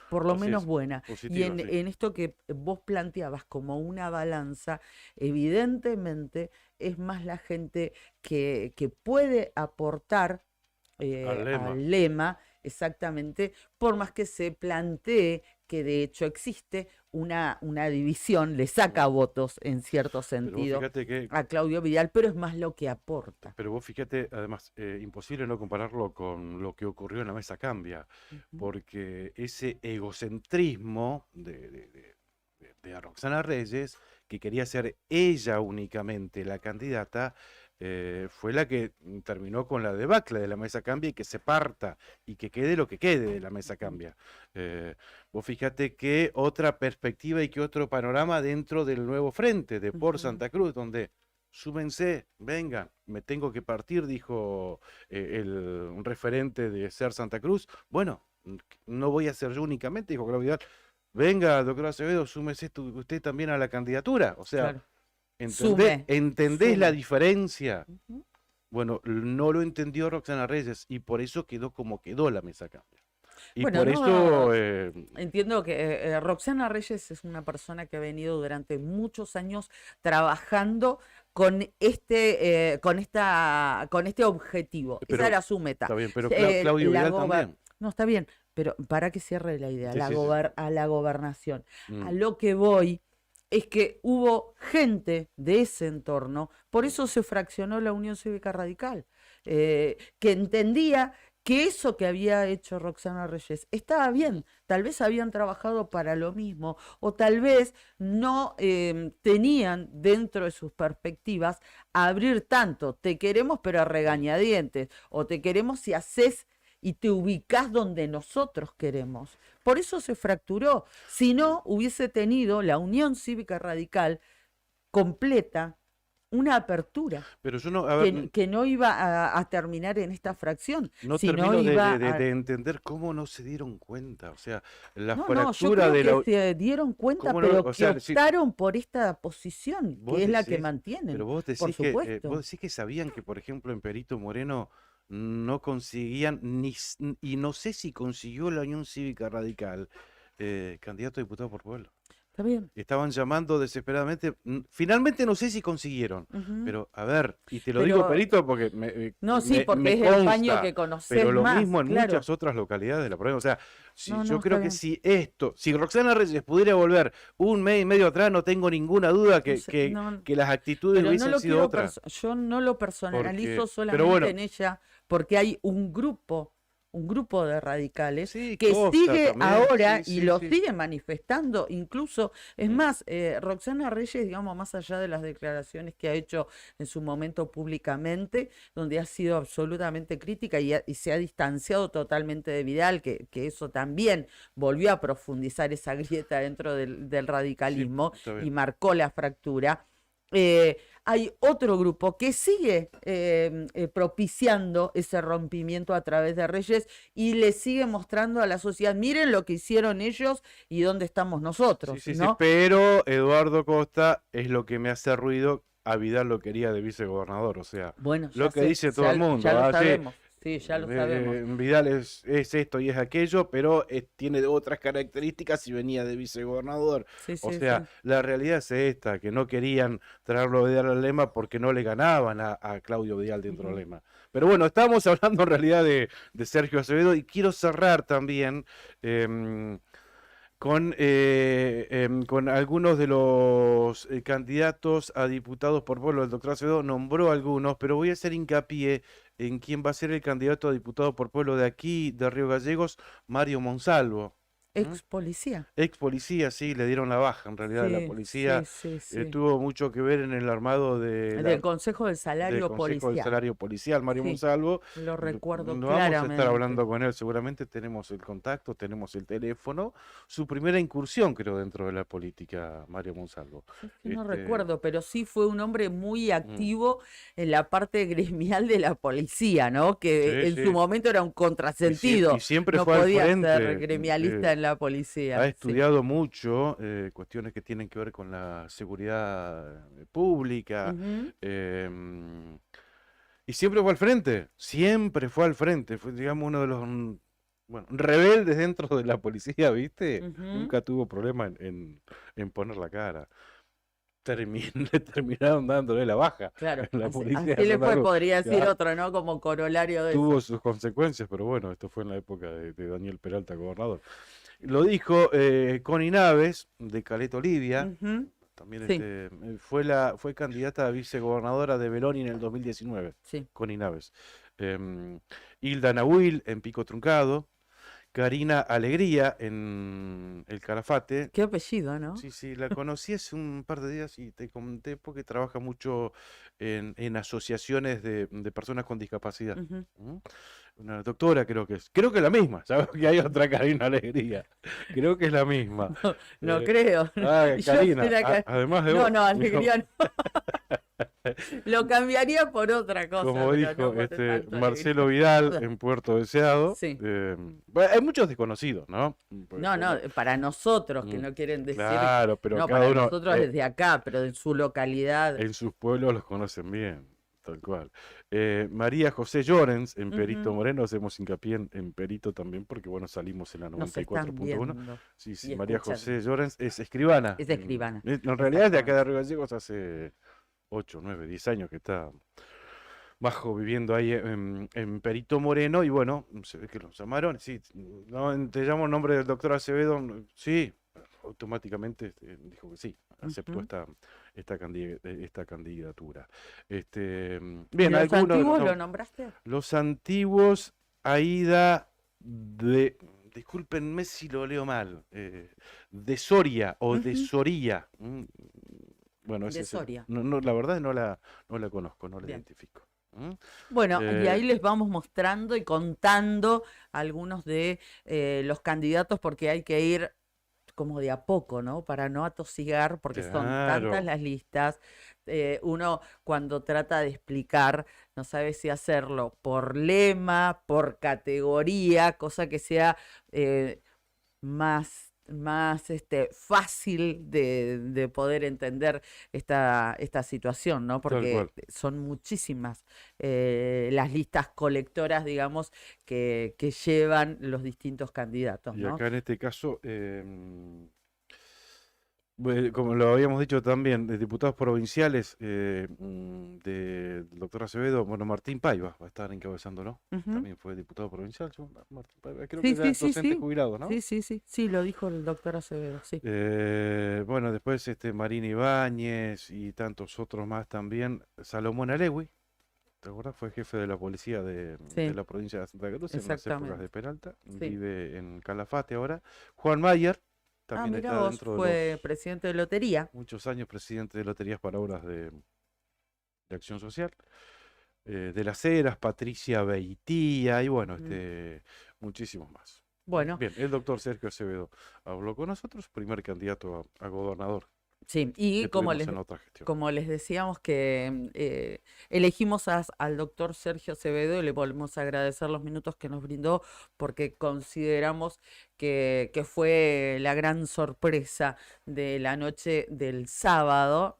Por lo Así menos es, buena. positiva, Y sí. en esto que vos planteabas como una balanza, evidentemente es más la gente que puede aportar al lema, exactamente, por más que se plantee que de hecho existe una división, le saca votos en cierto Pero vos sentido fíjate que, a Claudio Vidal, pero es más lo que aporta. pero vos fíjate, además, imposible no compararlo con lo que ocurrió en la Mesa Cambia, porque ese egocentrismo de Roxana Reyes, que quería ser ella únicamente la candidata, fue la que terminó con la debacle de la Mesa Cambia y que se parta y que quede lo que quede de la Mesa Cambia. Vos fíjate que otra perspectiva y que otro panorama dentro del nuevo frente de Por Santa Cruz, donde súmense, vengan, me tengo que partir, dijo un referente de Ser Santa Cruz. Bueno, no voy a ser yo únicamente, dijo Claudio Vidal. Venga, doctor Acevedo, súmese usted también a la candidatura. O sea, Claro. ¿entendés la Sume. diferencia? Bueno, no lo entendió Roxana Reyes y por eso quedó como quedó la Mesa Cambia. Y Bueno, por no, eso, entiendo que Roxana Reyes es una persona que ha venido durante muchos años trabajando con este objetivo. Pero Esa era su meta. está bien, pero Eh, Claudio la Vidal gober- también. No, está bien, pero para que cierre la idea, Sí, sí, sí. a la gobernación. Mm. A lo que voy es que hubo gente de ese entorno, por eso se fraccionó la Unión Cívica Radical, que entendía que eso que había hecho Roxana Reyes estaba bien, tal vez habían trabajado para lo mismo, o tal vez no tenían dentro de sus perspectivas abrir tanto, te queremos pero a regañadientes, o te queremos si haces y te ubicás donde nosotros queremos. Por eso se fracturó. Si no, hubiese tenido la Unión Cívica Radical completa una apertura Pero yo no, a ver, que no iba a terminar en esta fracción, no sino termino iba de entender cómo no se dieron cuenta. O sea, la No, yo fractura creo de la... que se dieron cuenta, ¿Cómo no? pero O que sea, si optaron por esta posición, vos que es la que decís, mantienen, pero vos por decís supuesto. vos decís que sabían que, por ejemplo, en Perito Moreno no conseguían, y no sé si consiguió la Unión Cívica Radical, candidato a diputado por pueblo. Está bien. Estaban llamando desesperadamente. Finalmente no sé si consiguieron, Ujú. pero a ver, y te lo digo, Pero, Perito, porque no, sí, porque me es el paño consta, que conocés pero lo más, mismo en claro. muchas otras localidades de la provincia. O sea, No, yo no, creo está que bien. si Roxana Reyes pudiera volver un mes y medio atrás, no tengo ninguna duda No sé, no, que las actitudes pero no hubiesen lo sido quiero, otras. yo no lo personalizo Pero solamente bueno, en ella, porque hay un grupo de radicales sí, que Costa sigue también, ahora sí, y sí, lo sí. sigue manifestando, incluso, es Mm. más, Roxana Reyes, digamos, más allá de las declaraciones que ha hecho en su momento públicamente, donde ha sido absolutamente crítica y se ha distanciado totalmente de Vidal, que eso también volvió a profundizar esa grieta dentro del Sí, radicalismo está y bien. marcó la fractura. Hay otro grupo que sigue propiciando ese rompimiento a través de Reyes y le sigue mostrando a la sociedad, miren lo que hicieron ellos y dónde estamos Sí, nosotros, sí, sí, ¿no? pero Eduardo Costa es lo que me hace ruido. A Vidal lo quería de vicegobernador, o sea, Bueno, lo ya que sé, dice todo el mundo. ya lo ¿ah? Sí, sabemos. sí, ya lo sabemos. Vidal es esto y es aquello, pero tiene otras características y venía de vicegobernador. Sí, O sí, sea, sí. la realidad es esta, que no querían traerlo a Vidal al Lema porque no le ganaban a Claudio Vidal dentro del Ujú. Lema. Pero bueno, estamos hablando en realidad de Sergio Acevedo y quiero cerrar también em, con algunos de los candidatos a diputados por pueblo. El doctor Acevedo nombró algunos, pero voy a hacer hincapié en quién va a ser el candidato a diputado por pueblo de aquí, de Río Gallegos, Mario Monsalvo. ¿M? Ex policía. Ex policía, sí, le dieron la baja en realidad. La Sí, sí, policía sí, sí. tuvo mucho que ver en el armado Del Consejo del del Salario Consejo del Policial. Salario Policial, Mario Sí, Monsalvo. lo recuerdo Lo vamos a estar claramente. hablando con él, seguramente tenemos el contacto, tenemos el teléfono. Su primera incursión, creo, dentro de la política, Mario Monsalvo. Es que no Este, recuerdo, pero sí fue un hombre muy mm, activo en la parte gremial de la policía, ¿no? Que sí, en su sí. momento era un Y contrasentido. siempre No fue al podía ser frente. gremialista en la Ha policía. Sí. estudiado mucho cuestiones que tienen que ver con la seguridad pública. Ujú, em, y siempre fue al frente, siempre fue al frente. Fue, digamos, uno de los bueno, rebeldes dentro de la policía, ¿viste? ujú. Nunca tuvo problema en poner la cara. Le terminaron dándole la baja Claro, en la así, policía. así le Son fue, algo podría que decir otro, ¿no? Como corolario de tuvo eso. sus consecuencias, pero bueno, esto fue en la época de Daniel Peralta, gobernador. Lo dijo Connie Naves, de Caleta Olivia. Ujú, También sí, fue candidata a vicegobernadora de Beloni en el 2019, sí. Connie Naves. Hilda Nahuil en Pico Truncado. Karina Alegría en El Calafate. Qué apellido, ¿no? Sí, sí, la conocí hace un par de días y te comenté porque trabaja mucho en asociaciones de personas con discapacidad. Ujú. ¿Mm? Una doctora creo que es. Creo que es la misma. ¿Sabes que hay otra Karina Alegría? Creo que es la misma. No Eh, creo. Yo Karina, era además de No, vos. no, alegría no. Lo cambiaría por otra cosa, Como pero dijo no por tanto Marcelo alegría. Vidal en Puerto Deseado. Sí. Bueno, hay muchos desconocidos, ¿no? No, no, para nosotros que Mm, no quieren decir, Claro, pero no, cada para uno nosotros desde acá, pero en su localidad. en sus pueblos los conocen bien, tal cual. María José Llorens en Perito Ujú, Moreno, hacemos hincapié en Perito también, porque bueno, salimos en la nos están 94.1. viendo Sí, sí, y María escuchando. José Llorens es escribana. Es escribana, En realidad es de acá exactamente. de Río Gallegos hace 8, 9, 10 años que está bajo viviendo ahí en Perito Moreno y bueno, se ve que los llamaron, sí, no, te llamo el nombre del doctor Acevedo, sí, automáticamente dijo que sí, aceptó Ujú. esta candidatura. ¿Y Bien, los algunos, antiguos lo nombraste? los antiguos, Aida discúlpenme si lo leo mal, de Soria o de Ujú, Soría. Bueno, ese de es el, Soria. la verdad no la conozco, no la Bien. identifico. ¿Mm? Bueno, y ahí Eh, les vamos mostrando y contando algunos de los candidatos porque hay que ir como de a poco, ¿no? Para no atosigar, porque son tantas claro, las listas. Uno cuando trata de explicar no sabe si hacerlo por lema, por categoría, cosa que sea más fácil de poder entender esta situación, ¿no? tal Porque cual. son muchísimas las listas colectoras, digamos, que llevan los distintos candidatos, Y ¿no? acá en este caso, como lo habíamos dicho también, de diputados provinciales del doctor Acevedo, bueno, Martín Paiva va a estar encabezándolo. Ujú. También fue diputado provincial. Martín Paiva, creo que Sí, ya sí, es sí, docente sí. jubilado, ¿no? Sí, sí, sí. Sí, lo dijo el doctor Acevedo, sí. Bueno, después Marín Ibáñez y tantos otros más también. Salomón Alewi, ¿te acuerdas? Fue jefe de la policía de Sí, la provincia de Santa Cruz en las épocas exactamente. de Peralta. Sí. Vive en Calafate ahora. Juan Mayer Ah, también mira está vos, dentro de fue los presidente de lotería. muchos años presidente de Loterías para Obras de Acción Social. De las Heras, Patricia Beitía y bueno, Ujú. muchísimos más. Bueno, Bien, el doctor Sergio Acevedo habló con nosotros, primer candidato a gobernador sí, y que tuvimos en otra gestión. como les decíamos que elegimos al doctor Sergio Acevedo y le volvemos a agradecer los minutos que nos brindó porque consideramos que fue la gran sorpresa de la noche del sábado,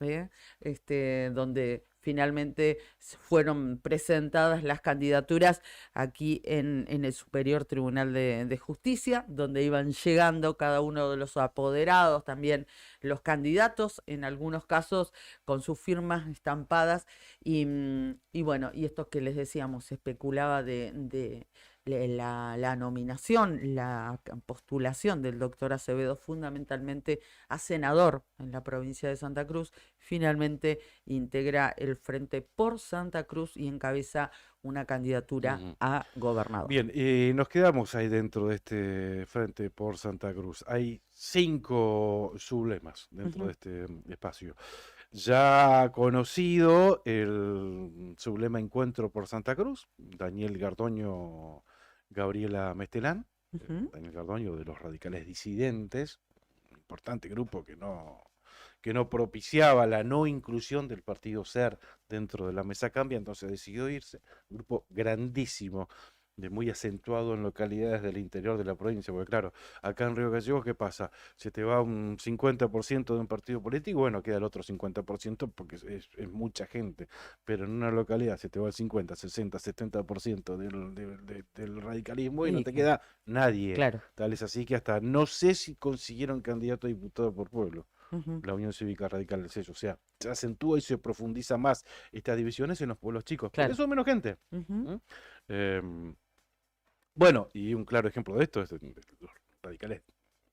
donde finalmente fueron presentadas las candidaturas aquí en el Superior Tribunal de Justicia, donde iban llegando cada uno de los apoderados, también los candidatos, en algunos casos con sus firmas estampadas, y bueno, y esto que les decíamos, se especulaba de la nominación, la postulación del doctor Acevedo fundamentalmente a senador en la provincia de Santa Cruz. Finalmente integra el Frente por Santa Cruz y encabeza una candidatura a gobernador. Bien, nos quedamos ahí dentro de este Frente por Santa Cruz. Hay 5 sublemas dentro de este espacio. Ya conocido el sublema Encuentro por Santa Cruz, Daniel Gardoño, Gabriela Mestelán. Daniel Gardoño de los radicales disidentes, un importante grupo que no propiciaba la no inclusión del partido SER dentro de la mesa cambia, entonces decidió irse. Un grupo grandísimo, muy acentuado en localidades del interior de la provincia, porque claro, acá en Río Gallegos, ¿qué pasa? Se te va un 50% de un partido político, bueno, queda el otro 50% porque es mucha gente, pero en una localidad se te va el 50, 60, 70% del radicalismo y no te queda nadie. Claro. Tal es así que hasta no sé si consiguieron candidato a diputado por pueblo. La Unión Cívica Radical del Sello, o sea, se acentúa y se profundiza más estas divisiones en los pueblos chicos, Claro. por eso menos gente. Bueno, y un claro ejemplo de esto es de los radicales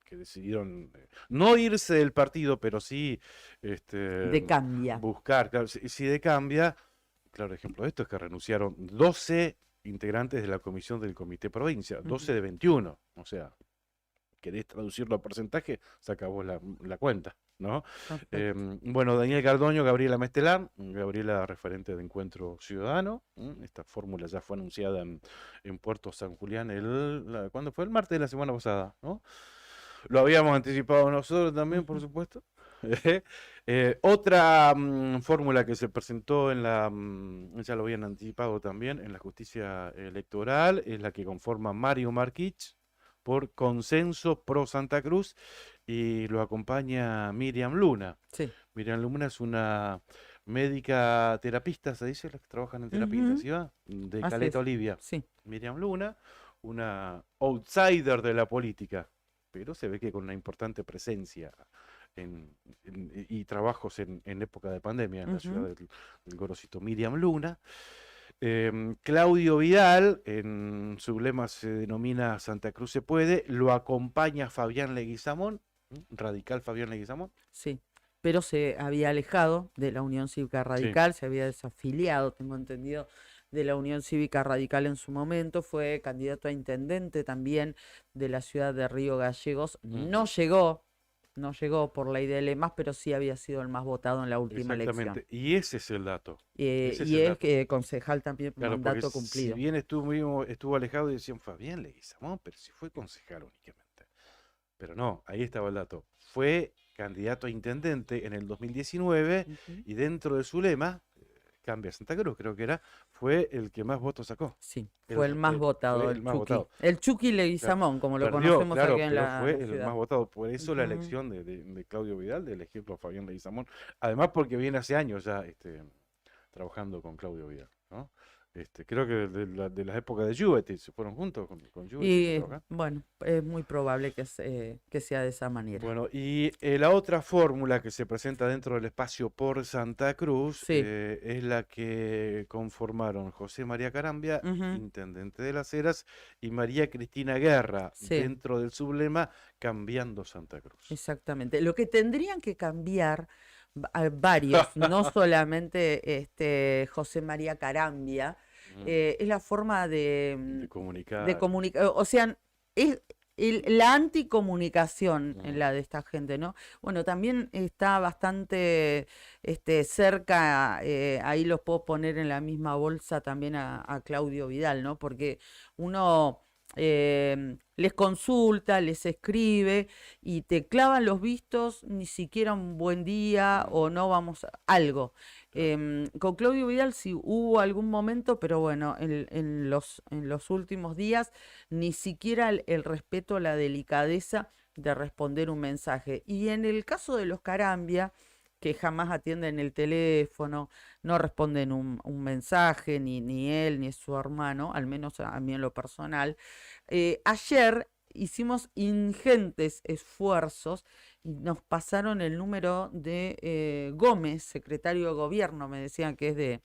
que decidieron no irse del partido, pero sí De Cambia. buscar, claro, si de Cambia, claro ejemplo de esto es que renunciaron 12 integrantes de la comisión del Comité Provincia, 12 de 21, o sea, querés traducirlo a porcentaje, saca vos la cuenta, ¿no? Bueno, Daniel Gardoño, Gabriela Mestelán, Gabriela referente de Encuentro Ciudadano. Esta fórmula ya fue anunciada en Puerto San Julián ¿cuándo fue? El martes de la semana pasada, ¿no? Lo habíamos anticipado nosotros también, por supuesto. Otra fórmula que se presentó ya lo habían anticipado también, en la justicia electoral, es la que conforma Mario Marquich, por Consenso Pro Santa Cruz, y lo acompaña Miriam Luna. Sí. Miriam Luna es una médica terapista, se dice, las que trabajan en terapia, ¿sí va? De Así Caleta es. Olivia. Sí. Miriam Luna, una outsider de la política, pero se ve que con una importante presencia y trabajos en época de pandemia en la ciudad del Gorosito. Miriam Luna. Claudio Vidal, en su lema se denomina Santa Cruz se puede, lo acompaña Fabián Leguizamón, radical Fabián Leguizamón. Sí, pero se había alejado de la Unión Cívica Radical, se había desafiliado, tengo entendido, de la Unión Cívica Radical en su momento, fue candidato a intendente también de la ciudad de Río Gallegos, no llegó por ley de Lemas, pero sí había sido el más votado en la última elección. Y ese es el dato. Y es concejal también, claro, mandato cumplido. Si bien estuvo alejado y decían Fabián Leguizamón, pero si fue concejal únicamente. Pero no, ahí estaba el dato. Fue candidato a intendente en el 2019 y dentro de su lema, Cambia Santa Cruz, creo que fue el que más votos sacó. Sí, fue el más votado, fue el el más Chucky. votado. El Chucky Leguizamón, como lo Perdió, conocemos claro, aquí en pero la fue ciudad. el más votado. Por eso la elección de Claudio Vidal, de elegirlo a Fabián Leguizamón. Además porque viene hace años ya trabajando con Claudio Vidal, ¿no? Creo que de las épocas de Juventus se fueron juntos con Juventus. Y bueno, es muy probable que sea de esa manera. Bueno, y la otra fórmula que se presenta dentro del espacio por Santa Cruz es la que conformaron José María Carambia, intendente de Las Heras, y María Cristina Guerra, dentro del sublema Cambiando Santa Cruz. Exactamente. Lo que tendrían que cambiar varios, no solamente José María Carambia, es la forma de comunicar. O sea, es la anticomunicación en la de esta gente, ¿no? Bueno, también está bastante cerca, ahí los puedo poner en la misma bolsa también a Claudio Vidal, ¿no? Porque uno les consulta, les escribe y te clavan los vistos, ni siquiera un buen día o no vamos a algo. Con Claudio Vidal sí hubo algún momento, pero bueno, en los últimos días ni siquiera el respeto, la delicadeza de responder un mensaje. Y en el caso de los Carambia, que jamás atienden el teléfono, no responden un mensaje, ni él ni su hermano, al menos a mí en lo personal. Ayer hicimos ingentes esfuerzos y nos pasaron el número de Gómez, secretario de gobierno, me decían que es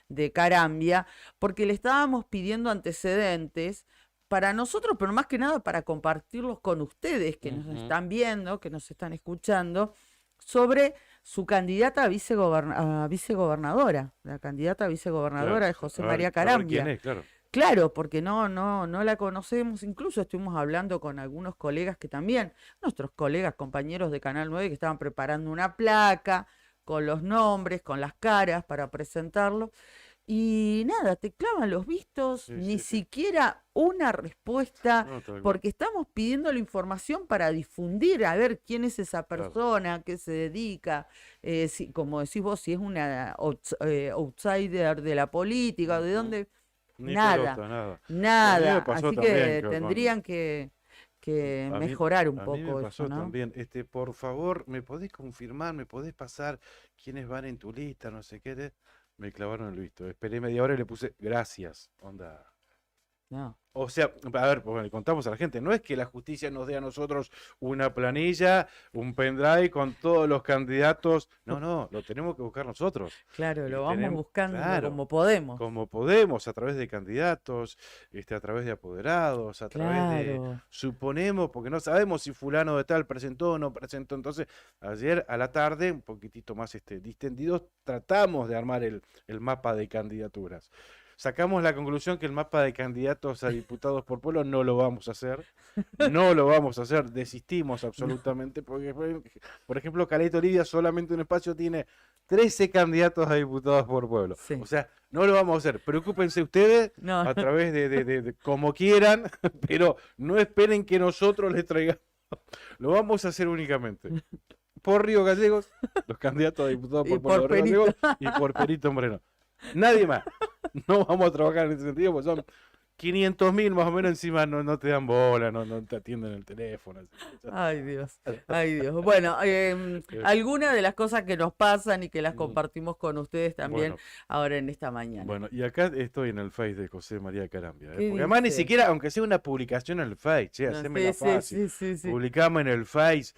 de Carambia, porque le estábamos pidiendo antecedentes para nosotros, pero más que nada para compartirlos con ustedes que nos están viendo, que nos están escuchando, sobre su candidata a vicegobernadora, la candidata a vicegobernadora de José María Carambia. ¿Quién es? Claro. Claro, porque no la conocemos, incluso estuvimos hablando con algunos colegas que también, nuestros colegas, compañeros de Canal 9, que estaban preparando una placa con los nombres, con las caras para presentarlo. Y nada, te clavan los vistos, Sí, ni sí, sí. siquiera una respuesta, No, tal cual. porque estamos pidiendo la información para difundir, a ver quién es esa Claro. persona, a qué se dedica, como decís vos, si es una outsider de la política, de dónde, Ni nada, pelota, nada. A mí me nada. pasó Así también que con- tendrían que A mí- mejorar un a mí me poco pasó eso, ¿no? también. Por favor, ¿me podés confirmar? ¿Me podés pasar quiénes van en tu lista? No sé qué. Me clavaron el visto. Esperé media hora y le puse gracias. Onda. No. O sea, a ver, porque le contamos a la gente, no es que la justicia nos dé a nosotros una planilla, un pendrive con todos los candidatos. No, lo tenemos que buscar nosotros. Claro, Y lo vamos tenemos- buscando claro, como podemos. como podemos, a través de candidatos, a través de apoderados, a través de, Claro. suponemos, porque no sabemos si fulano de tal presentó o no presentó. Entonces, ayer a la tarde, un poquitito más distendidos, tratamos de armar el mapa de candidaturas. Sacamos la conclusión que el mapa de candidatos a diputados por pueblo no lo vamos a hacer. No lo vamos a hacer, desistimos absolutamente, porque, por ejemplo, Caleta Olivia solamente un espacio tiene 13 candidatos a diputados por pueblo. Sí. O sea, no lo vamos a hacer. Preocúpense ustedes No. a través de como quieran, pero no esperen que nosotros les traigamos. Lo vamos a hacer únicamente por Río Gallegos, los candidatos a diputados Y por pueblo por de Río Perito. Gallegos, y por Perito Moreno. Nadie más. No vamos a trabajar en ese sentido, porque son 500.000 más o menos, encima no te dan bola, no te atienden el teléfono. Ay, Dios. Ay, Dios. Bueno, algunas de las cosas que nos pasan y que las compartimos con ustedes también Bueno. ahora en esta mañana. Bueno, y acá estoy en el Face de José María Carambia. ¿Qué Porque además ni dice? siquiera, aunque sea una publicación en el Face, che, No, hacémela sí, fácil. sí. Publicamos en el Face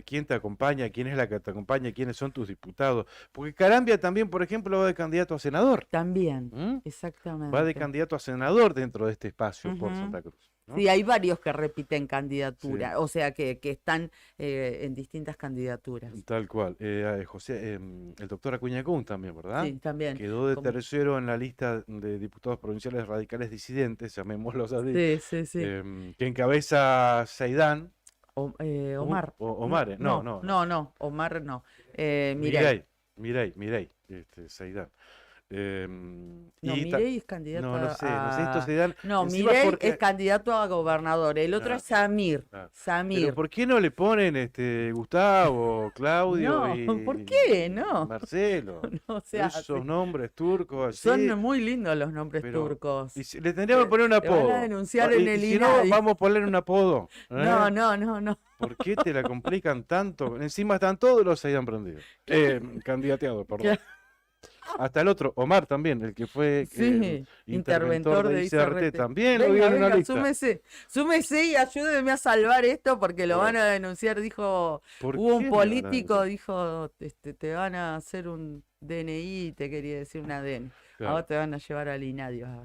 quién te acompaña, quién es la que te acompaña, quiénes son tus diputados. Porque Carambia también, por ejemplo, va de candidato a senador. También, ¿Mm? exactamente. Va de candidato a senador dentro de este espacio por Ujú. Santa Cruz, ¿no? Sí, hay varios que repiten candidatura, Sí. o sea, que están en distintas candidaturas. Tal cual. José, el doctor Acuña Cún también, ¿verdad? Sí, también. Quedó de Como- tercero en la lista de diputados provinciales radicales disidentes, llamémoslos así, Sí. que encabeza Seidán. Omar. Omar, no. Omar no. Miray. Miray, Seidán. No, y Miray es candidato no sé a... esto Seidán. No, encima Miray porque- es candidato a gobernador, el otro Ah, es Samir. ah. Samir. Pero ¿por qué no le ponen Gustavo, Claudio No, y ¿por qué? No. Marcelo? No, o sea, Esos sí. nombres turcos así. Son muy lindos los nombres pero- turcos. Y le tendríamos que poner un Te van a apodo. denunciar Y- en y el si no, INADI. vamos a ponerle un apodo. ¿eh? No. ¿Por qué te la complican tanto? Encima están todos los ahí prendidos. Candidateados, perdón. Hasta el otro, Omar también, el que fue Sí, interventor de ICRT, ICRT. también lo Venga, vieron en la venga, lista. súmese y ayúdeme a salvar esto porque lo Bueno. van a denunciar, dijo, ¿Por hubo qué un lo van a político, denunciar? dijo, te van a hacer un DNI, te quería decir una ADN. Claro. Ahora te van a llevar al INADI, vas a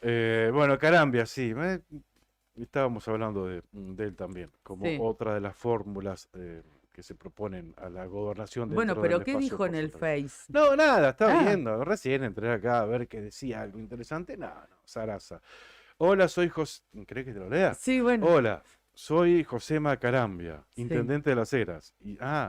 ver. Bueno, Carambia, sí. Estábamos hablando de él también, como Sí. otra de las fórmulas que se proponen a la gobernación. Bueno, dentro pero del ¿qué espacio dijo en el porcentual. Face? No, nada, estaba Ah. viendo. Recién entré acá a ver que decía algo interesante. No, Sarasa. Hola, soy José. ¿Crees que te lo lea? Sí, bueno. Hola, Soy José Macarambia, Sí. intendente de Las Heras.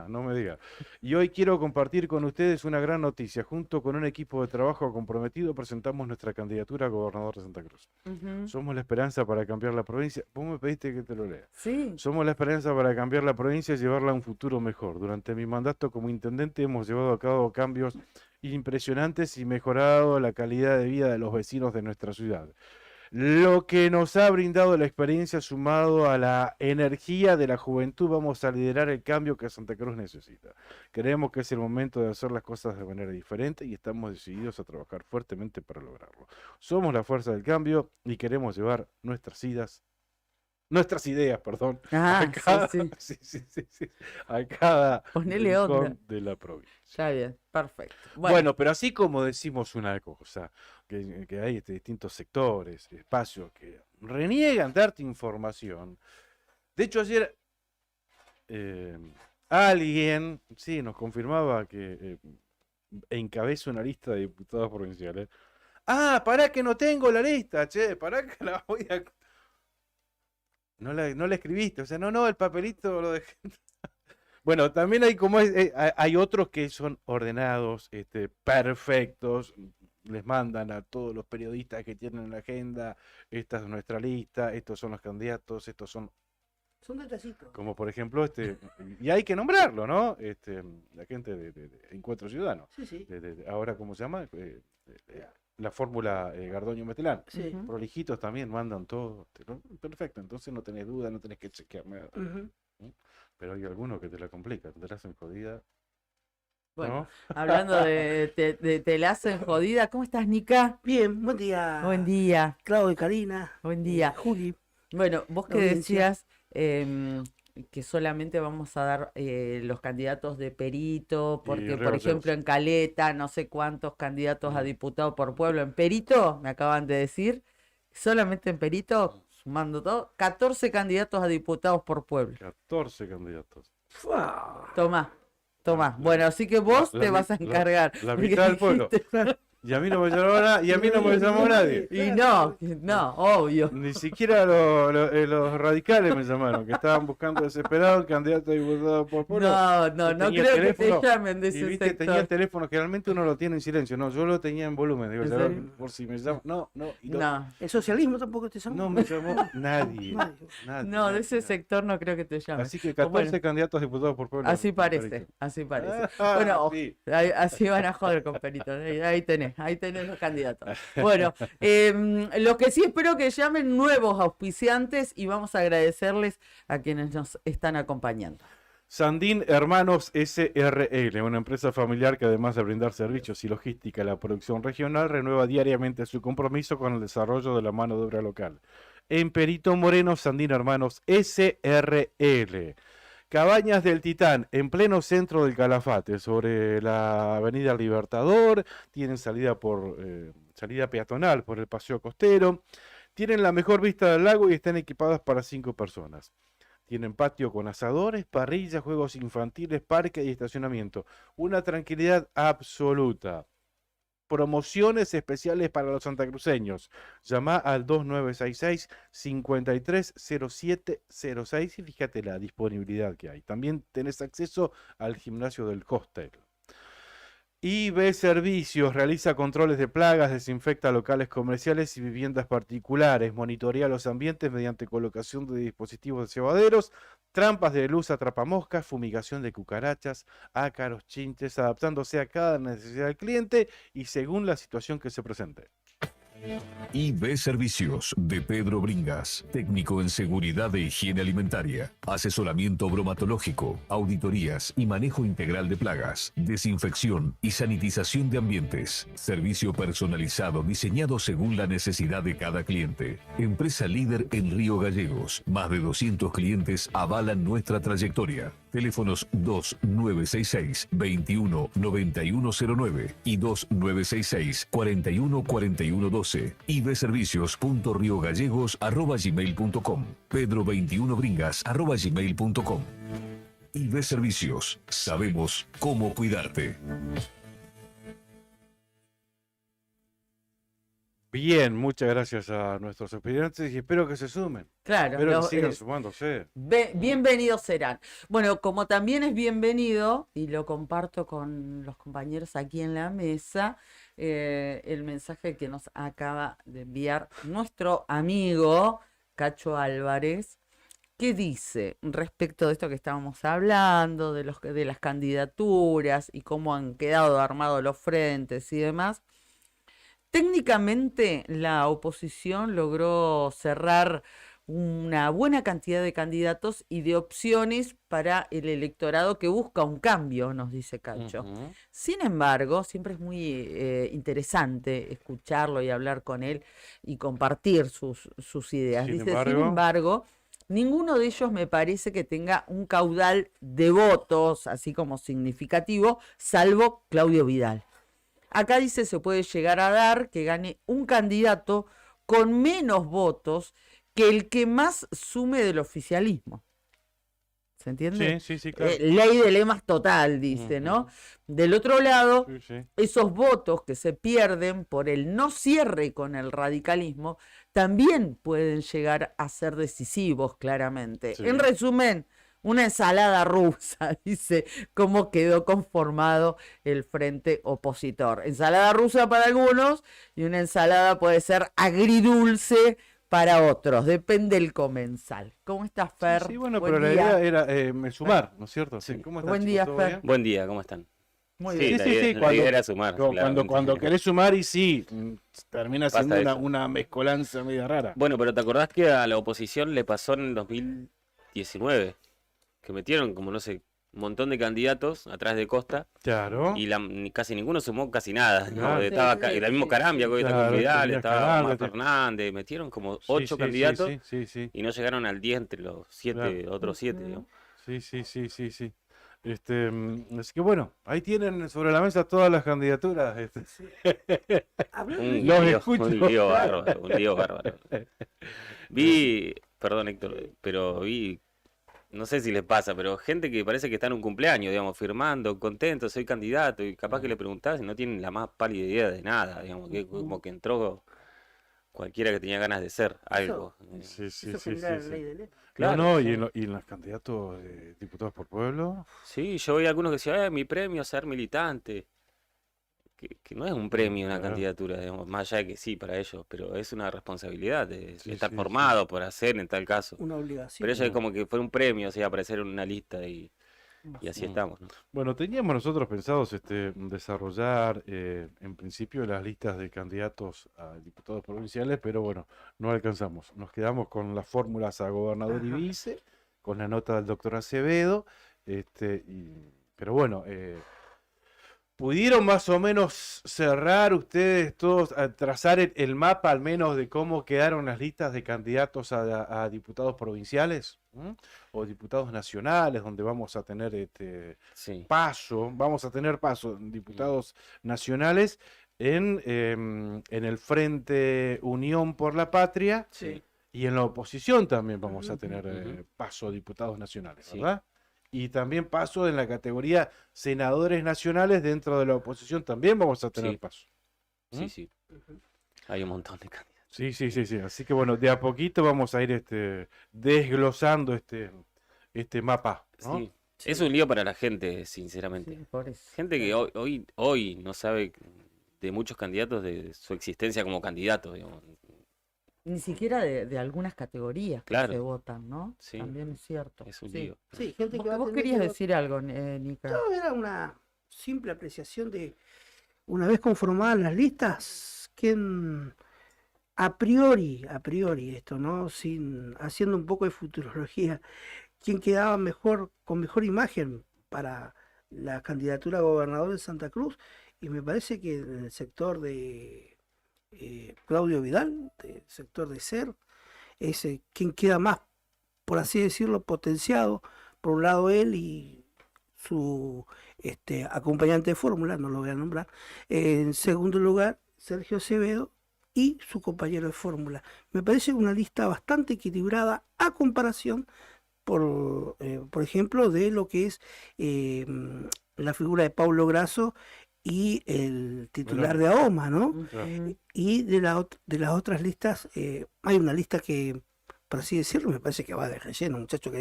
No me diga. Y hoy quiero compartir con ustedes una gran noticia. Junto con un equipo de trabajo comprometido, presentamos nuestra candidatura a gobernador de Santa Cruz. Ujú. Somos la esperanza para cambiar la provincia. Vos me pediste que te lo lea. Sí. Somos la esperanza para cambiar la provincia y llevarla a un futuro mejor. Durante mi mandato como intendente hemos llevado a cabo cambios impresionantes y mejorado la calidad de vida de los vecinos de nuestra ciudad. Lo que nos ha brindado la experiencia sumado a la energía de la juventud, vamos a liderar el cambio que Santa Cruz necesita. Creemos que es el momento de hacer las cosas de manera diferente y estamos decididos a trabajar fuertemente para lograrlo. Somos la fuerza del cambio y queremos llevar nuestras ideas, perdón, Ah, a cada, sí, sí, a cada Ponele onda. rincón de la provincia. Está bien, perfecto. Bueno, pero así como decimos una cosa, que hay distintos sectores, espacios que reniegan darte información. De hecho, ayer alguien, sí, nos confirmaba que encabeza una lista de diputados provinciales. Pará que no tengo la lista, che, pará que la voy a... No la escribiste, o sea, no, el papelito lo dejé. Bueno, también hay hay otros que son ordenados, perfectos, les mandan a todos los periodistas que tienen la agenda, esta es nuestra lista, estos son los candidatos, estos son, Son detallitos. como por ejemplo, y hay que nombrarlo, ¿no? La gente de Encuentro Ciudadano. Sí, sí. Ahora, ¿cómo se llama? La fórmula Gardoño-Metelán. Sí. Ujú. Prolijitos también mandan todo. ¿No? Perfecto, entonces no tenés duda, no tenés que chequear nada. Ujú. Pero hay algunos que te la complican, te la hacen jodida. Bueno, ¿No? hablando de te la hacen jodida, ¿cómo estás, Nica? Bien, buen día. Buen día, Claudio y Karina. buen día. Juli. Bueno, vos que Audiencia. decías que solamente vamos a dar los candidatos de Perito, porque por Río ejemplo Gallegos. en Caleta no sé cuántos candidatos a Mm. diputado por pueblo. En Perito, me acaban de decir, solamente en Perito, sumando todo, 14 candidatos a diputados por pueblo. 14 candidatos. Fua. Tomá, tomá. Bueno, así que vos la te mi- vas a encargar. la porque mitad del pueblo. dijiste- Y a mí no me llamó nadie. Y no, obvio. Ni siquiera los radicales me llamaron, que estaban buscando desesperados un candidato a diputado por pueblo. No Tenía creo que te teléfono, llamen de Y ese viste, tenía el sector. teléfono, generalmente uno lo tiene en silencio. No, yo lo tenía en volumen. Digo, ¿En ya, serio? por si me llaman. No, No, El socialismo tampoco te llama. no me llamó nadie. Nadie. Nadie, no, de nadie, ese nadie. sector no creo que te llamen. Así que 14 Bueno. candidatos a diputados por pueblo. Así en parece, Perito. así parece. Ah, Bueno, sí. así van a joder con Perito. Ahí tenés los candidatos. Bueno, lo que sí espero que llamen nuevos auspiciantes y vamos a agradecerles a quienes nos están acompañando. Sandín Hermanos SRL, una empresa familiar que además de brindar servicios y logística a la producción regional, renueva diariamente su compromiso con el desarrollo de la mano de obra local. En Perito Moreno, Sandín Hermanos SRL. Cabañas del Titán, en pleno centro del Calafate, sobre la avenida Libertador, tienen salida peatonal por el paseo costero, tienen la mejor vista del lago y están equipadas para 5 personas. Tienen patio con asadores, parrillas, juegos infantiles, parque y estacionamiento. Una tranquilidad absoluta. Promociones especiales para los santacruceños. Llama al 2966-530706 y fíjate la disponibilidad que hay. También tenés acceso al gimnasio del hostel. IB Servicios realiza controles de plagas, desinfecta locales comerciales y viviendas particulares, monitorea los ambientes mediante colocación de dispositivos de cebaderos, trampas de luz atrapamoscas, fumigación de cucarachas, ácaros, chinches, adaptándose a cada necesidad del cliente y según la situación que se presente. IB Servicios de Pedro Bringas, técnico en seguridad de higiene alimentaria, asesoramiento bromatológico, auditorías y manejo integral de plagas, desinfección y sanitización de ambientes, servicio personalizado diseñado según la necesidad de cada cliente. Empresa líder en Río Gallegos, más de 200 clientes avalan nuestra trayectoria. Teléfonos 2966-219109 y 2966-414112. ibservicios.riogallegos@gmail.com. pedro21bringas@gmail.com. IB Servicios. Sabemos cómo cuidarte. Bien, muchas gracias a nuestros expedientes y espero que se sumen. Claro, Espero que los, sigan sumándose. bienvenidos serán. Bueno, como también es bienvenido, y lo comparto con los compañeros aquí en la mesa, el mensaje que nos acaba de enviar nuestro amigo Cacho Álvarez, que dice respecto de esto que estábamos hablando, de las candidaturas y cómo han quedado armados los frentes y demás. Técnicamente, la oposición logró cerrar una buena cantidad de candidatos y de opciones para el electorado que busca un cambio, nos dice Cacho. Ujú. Sin embargo, siempre es muy interesante escucharlo y hablar con él y compartir sus ideas. Sin Dice, sin embargo, ninguno de ellos me parece que tenga un caudal de votos, así como significativo, salvo Claudio Vidal. Acá dice, se puede llegar a dar que gane un candidato con menos votos que el que más sume del oficialismo. ¿Se entiende? Sí, claro. Ley de lemas total, dice, ¿no? Del otro lado, Sí. esos votos que se pierden por el no cierre con el radicalismo también pueden llegar a ser decisivos, claramente. Sí. En resumen, una ensalada rusa, dice, cómo quedó conformado el frente opositor. Ensalada rusa para algunos y una ensalada puede ser agridulce para otros, depende del comensal. ¿Cómo estás, Fer? Sí, bueno, Buen pero día. la idea era sumar, ¿no es cierto? Sí. ¿Cómo están, Buen chicos? día, ¿Todo Fer. bien? Buen día, ¿cómo están? Muy Sí, bien. la idea- la idea era sumar, claramente. Cuando querés sumar y sí, termina Pasa siendo eso. una mezcolanza media rara. Bueno, pero ¿te acordás que a la oposición le pasó en el 2019? Que metieron como, no sé, un montón de candidatos atrás de Costa Claro. y casi ninguno sumó casi nada, ¿no? Claro. Estaba Sí, el mismo sí, Carambia, que hoy está Claro, con Vidal, tenías estaba Carambia, Omar te- Fernández, metieron como Sí, 8 sí, candidatos Sí. y no llegaron al 10 entre los 7, Claro. otros 7, digamos. Sí. Así que bueno, ahí tienen sobre la mesa todas las candidaturas. Hablando Un Los lío, escucho. un lío bárbaro, un lío bárbaro. Perdón Héctor, pero vi, no sé si les pasa, pero gente que parece que está en un cumpleaños, digamos, firmando, contento, soy candidato, y capaz que le preguntás y no tienen la más pálida idea de nada, digamos, que como que entró cualquiera que tenía ganas de ser algo. Sí. eso genera la ley de ley. Claro, no, sí. y en los candidatos de diputados por pueblo. Sí, yo vi algunos que decían, mi premio es ser militante. Que no es un premio una Claro. candidatura, digamos, más allá de que sí para ellos, pero es una responsabilidad de Sí, estar sí, formado por hacer en tal caso. Una obligación. Pero eso es como que fue un premio, o sea, aparecer en una lista y así Mm. estamos, ¿no? Bueno, teníamos nosotros pensados desarrollar en principio las listas de candidatos a diputados provinciales, pero bueno, no alcanzamos. Nos quedamos con las fórmulas a gobernador y Ajá. vice, con la nota del doctor Acevedo, pero bueno, ¿pudieron más o menos cerrar ustedes todos, trazar el mapa al menos de cómo quedaron las listas de candidatos a diputados provinciales? ¿Mm? O diputados nacionales, donde vamos a tener Sí. vamos a tener paso en diputados nacionales en el Frente Unión por la Patria Sí. y en la oposición también vamos a Ujú, tener ujú. paso diputados nacionales, Sí. ¿verdad? Y también paso en la categoría senadores nacionales dentro de la oposición también vamos a tener Sí. paso. Sí, sí. Hay un montón de candidatos. Sí. Así que bueno, de a poquito vamos a ir desglosando este mapa, ¿no? Sí. Es un lío para la gente, sinceramente. Sí, por eso. Gente que hoy no sabe de muchos candidatos de su existencia como candidato, digamos. Ni siquiera de algunas categorías que Claro. se votan, ¿no? Sí. También es cierto. Es un Sí. lío. Sí, gente que va a Vos tener querías que- decir algo, Nica. No, era una simple apreciación de, una vez conformadas las listas, quién a priori esto, ¿no? Haciendo un poco de futurología, quién quedaba mejor, con mejor imagen para la candidatura a gobernador de Santa Cruz, y me parece que en el sector de Claudio Vidal, del sector de SER, es quien queda más, por así decirlo, potenciado. Por un lado él y su acompañante de fórmula, no lo voy a nombrar. En segundo lugar, Sergio Acevedo y su compañero de fórmula. Me parece una lista bastante equilibrada a comparación, por ejemplo, de lo que es la figura de Paulo Grasso y el titular de AOMA, ¿no? Ujú. Y de las otras listas, hay una lista que, por así decirlo, me parece que va de relleno, muchacho,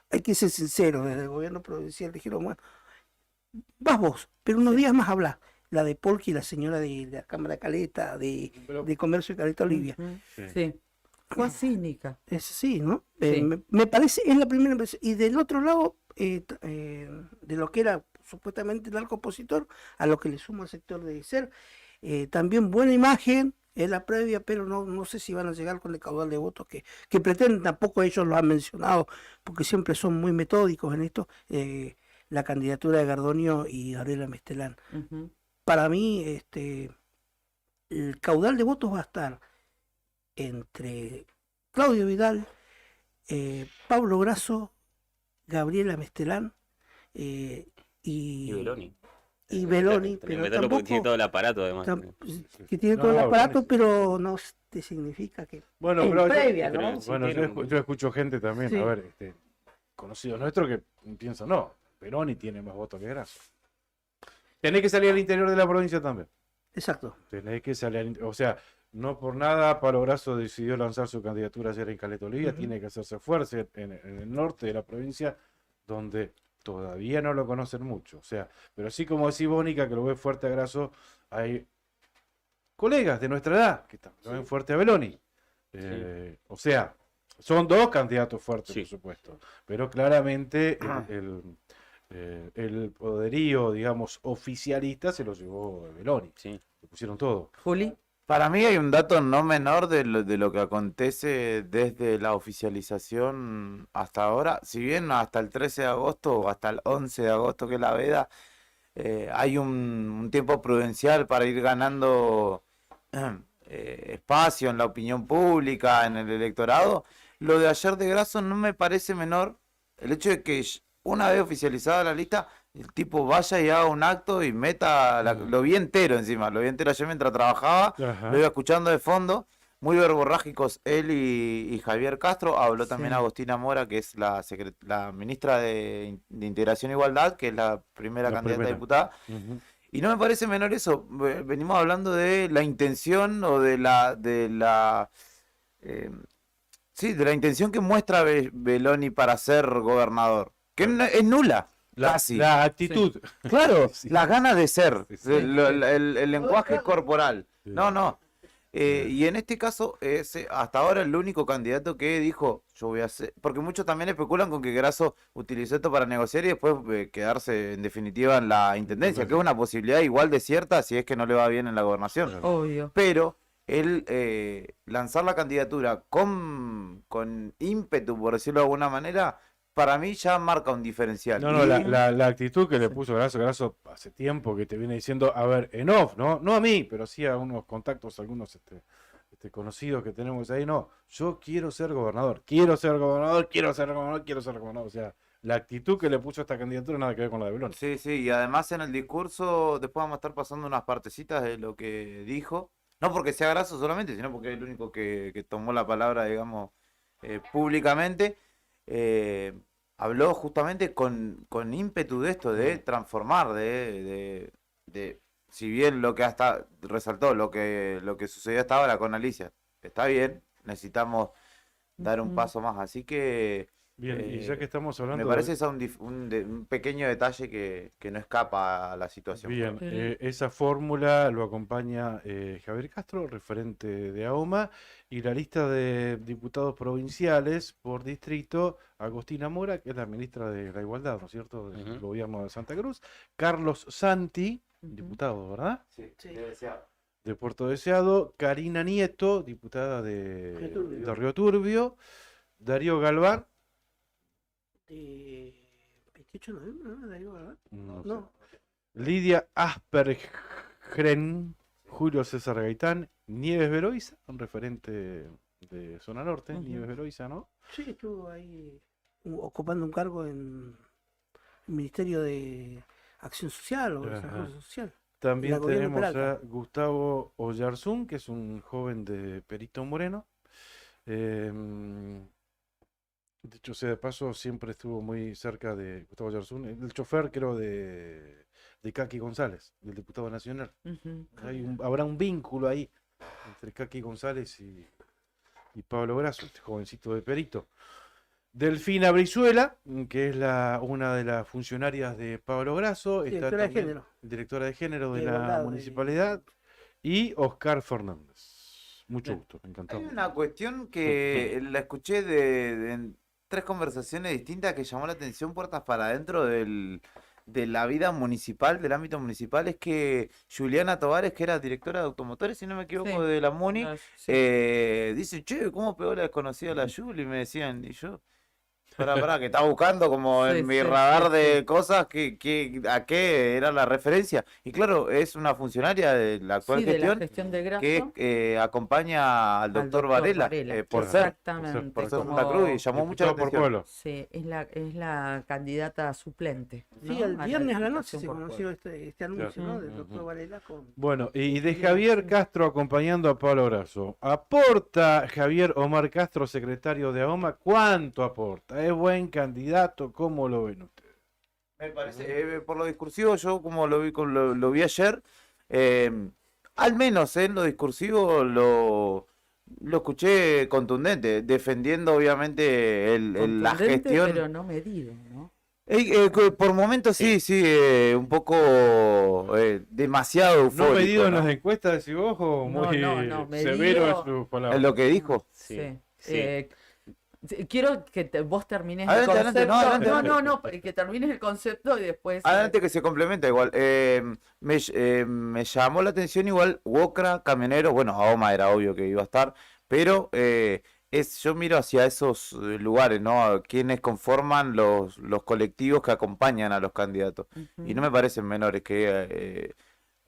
hay que ser sincero, desde el gobierno provincial dijeron, bueno, vas vos, pero unos días más habla. La de Polk y la señora de la Cámara de Caleta, Pero- de Comercio de Caleta Olivia. Ujú. Sí. Sí. Fue cínica. Es sí, ¿no? Sí. Me parece, es la primera impresión. Y del otro lado, de lo que era supuestamente el arco opositor, a lo que le suma el sector de ser, también buena imagen, es la previa, pero no sé si van a llegar con el caudal de votos que pretenden, tampoco ellos lo han mencionado, porque siempre son muy metódicos en esto, la candidatura de Gardonio y Gabriela Mestelán. Ujú. Para mí, el caudal de votos va a estar entre Claudio Vidal, Pablo Grasso, Gabriela Mestelán Y Beloni. y Beloni, Tenés que pero meterlo porque tiene tampoco todo el aparato además. que tiene todo el No, aparato, buenísimo. pero no te significa que Bueno, en pero previa, pero ¿no? sí bueno, tiene yo escucho gente también, Sí. a ver, conocidos nuestros que piensan, no, Peroni tiene más votos que Grasso. Tenés que salir al interior de la provincia también. Exacto. Tenés que salir, o sea, no por nada Pablo Grasso decidió lanzar su candidatura ayer en Caleta Olivia, Ujú. tiene que hacerse fuerza en el norte de la provincia, donde todavía no lo conocen mucho. O sea, pero así como decís Bónica, que lo ve fuerte a Grasso, hay colegas de nuestra edad que también lo ven fuerte a Beloni. O sea, son dos candidatos fuertes, Sí. por supuesto, pero claramente el poderío, digamos, oficialista se lo llevó Beloni. Sí. Le pusieron todo. Juli. Para mí hay un dato no menor de lo que acontece desde la oficialización hasta ahora. Si bien hasta el 13 de agosto o hasta el 11 de agosto, que es la veda, hay un tiempo prudencial para ir ganando espacio en la opinión pública, en el electorado. Lo de ayer de Grasso no me parece menor. El hecho de que una vez oficializada la lista, el tipo vaya y haga un acto y meta, lo vi entero encima, lo vi entero ayer mientras trabajaba, Ajá. lo iba escuchando de fondo, muy verborrágicos él y Javier Castro. Habló también Sí. Agostina Mora, que es la ministra de Integración e Igualdad, que es la primera La candidata a primera. diputada. Ujú. Y no me parece menor eso. Venimos hablando de la intención o sí, de la intención que muestra Beloni para ser gobernador, que es nula, casi. La actitud. Claro, Sí. las ganas de ser, Sí, sí. el lenguaje corporal. Sí. No. Y en este caso es hasta ahora el único candidato que dijo, yo voy a hacer, porque muchos también especulan con que Grasso utilizó esto para negociar y después quedarse en definitiva en la intendencia, que es una posibilidad igual de cierta si es que no le va bien en la gobernación. Obvio. Pero él lanzar la candidatura con ímpetu, por decirlo de alguna manera, para mí ya marca un diferencial. No, Y- la actitud que le puso Grasso hace tiempo que te viene diciendo, a ver, en off, ¿no? No a mí, pero sí a unos contactos, algunos conocidos que tenemos ahí, no, yo quiero ser gobernador, quiero ser gobernador, quiero ser gobernador, quiero ser gobernador. O sea, la actitud que le puso a esta candidatura nada que ver con la de Beloni. Sí, y además en el discurso, después vamos a estar pasando unas partecitas de lo que dijo, no porque sea Grasso solamente, sino porque es el único que tomó la palabra, digamos, públicamente. Habló justamente con ímpetu de esto, de transformar, si bien lo que hasta resaltó, lo que sucedió hasta ahora con Alicia, está bien, necesitamos dar un Ujú. paso más, así que Bien, y ya que estamos hablando me parece eso un pequeño detalle que no escapa a la situación. bien, Pero- esa fórmula lo acompaña Javier Castro, referente de AOMA, y la lista de diputados provinciales por distrito, Agostina Mora, que es la ministra de la Igualdad, ¿no es cierto?, del Ujú. gobierno de Santa Cruz, Carlos Santi, Ujú. diputado, ¿verdad?, Sí, Sí. debe ser. de Puerto Deseado, Karina Nieto, diputada Río Turbio. de Río Turbio, Darío Galván, De 28 de noviembre, ¿no? Darío Galván. no sé, No. Lidia Aspergren, Julio César Gaitán, Nieves Veloiza, un referente de Zona Norte, Ujú. Nieves Veloiza, ¿no? Sí, estuvo ahí ocupando un cargo en el Ministerio de Acción Social o Ajá. Desarrollo Social. También La gobierno tenemos Peralta. a Gustavo Oyarzún, que es un joven de Perito Moreno. Dicho sea de paso, siempre estuvo muy cerca de Gustavo Yarzún, el chofer creo de Kaki González, del diputado nacional. Ujú. Habrá un vínculo ahí entre Kaki González y Pablo Grasso, este jovencito de Perito. Delfina Brizuela, que es una de las funcionarias de Pablo Grasso, está Directora de también género. directora de género de De la igualdad, municipalidad, y Oscar Fernández. Mucho Bien. gusto, Hay encantado. una cuestión que la escuché en 3 conversaciones distintas que llamó la atención puertas para adentro de la vida municipal, del ámbito municipal, es que Juliana Tovares, que era directora de automotores, si no me equivoco, Sí. de la MUNI, Sí. dice, che, ¿cómo pegó la desconocida a la Juli? Me decían, y yo, pará, que estaba buscando como Sí, en mi sí, radar sí, de sí. cosas a qué era la referencia. Y claro, es una funcionaria de la actual Sí, de la gestión gestión de que Grasso acompaña al al doctor doctor Varela Varela. por Claro, ser Exactamente, por ser Santa como Cruz y llamó mucho la diputado por atención. pueblo. sí, es la candidata suplente, Sí, ¿no? el A la viernes a la noche Diputación se por conoció pueblo. este anuncio, ¿no? Del Ujú. doctor Varela con... Bueno, y de Juliana, Javier sí. Castro acompañando a Pablo Grasso. ¿Aporta Javier Omar Castro, secretario de AOMA? ¿Cuánto aporta? ¿Es buen candidato? ¿Cómo lo ven ustedes? Me parece, por lo discursivo, yo como lo vi, lo vi ayer, al menos en lo discursivo lo escuché contundente, defendiendo obviamente la Contundente, pero gestión. no medido, ¿no? Por momentos sí, un poco demasiado ¿No eufórico, medido en las ¿no? encuestas, decís vos, o No, muy no, severo en medido. sus Es palabras? lo que dijo. Sí. Sí. Quiero que vos termines el Adelante, adelante, concepto. no, adelante, No, adelante. que termines el concepto y después. Adelante que se complementa igual. Me llamó la atención igual Wokra, Camioneros, bueno, Ahoma era obvio que iba a estar, pero yo miro hacia esos lugares, ¿no? A quienes conforman los colectivos que acompañan a los candidatos. Y no me parecen menores que